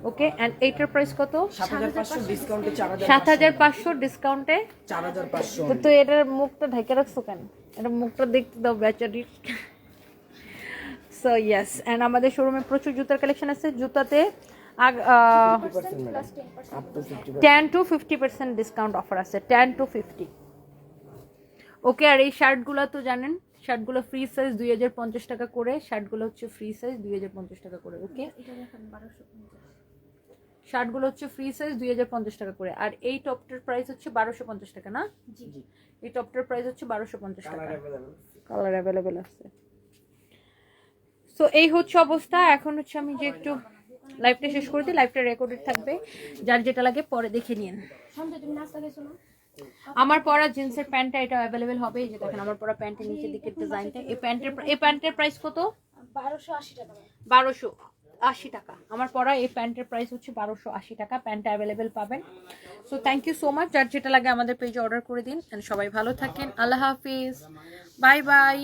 ওকে, এন্ড এইটার প্রাইস কত? 7500 ডিসকাউন্টে 7500 ডিসকাউন্টে 4500। তো এটার মুখটা ঢেকে রাখছো কেন? এটা মুখটা দেখতে দাও বেচারি। সো ইয়েস, এন্ড আমাদের শোরুমে প্রচুর জুতার কালেকশন আছে। জুতাতে 10 to 50% ডিসকাউন্ট অফার আছে, 10 to 50। ওকে, আর এই শার্টগুলো তো জানেন, শার্টগুলো ফ্রি সাইজ 2050 টাকা করে। শার্টগুলো হচ্ছে ফ্রি সাইজ 2050 টাকা করে। ওকে, শার্টগুলো হচ্ছে ফ্রি সাইজ 2050 টাকা করে। আর এই টপটার প্রাইস হচ্ছে 1250 টাকা না? জি, এই টপটার প্রাইস হচ্ছে 1250 টাকা। কালার অ্যাভেলেবেল আছে। সো এই হচ্ছে অবস্থা। এখন হচ্ছে আমি যে একটু লাইভটা শেষ করে দিই, লাইভটা রেকর্ডেড থাকবে, যার যেটা লাগে পরে দেখে নিন। আমার পরা জিন্সের প্যান্টটা এটা অ্যাভেলেবেল হবে। এই যে দেখেন আমার পরা প্যান্টের নিচের দিকের ডিজাইনটা। এই প্যান্টের প্রাইস কত? 1280 টাকা। 1280 টাকা। আমার পরা এই প্যান্টের প্রাইস হচ্ছে 1280 টাকা। প্যান্টটা অ্যাভেলেবেল পাবেন। So thank you so much. যার যেটা লাগে আমাদের পেজে অর্ডার করে দিন। সবাই ভালো থাকেন। আল্লাহ হাফিজ, বাই বাই।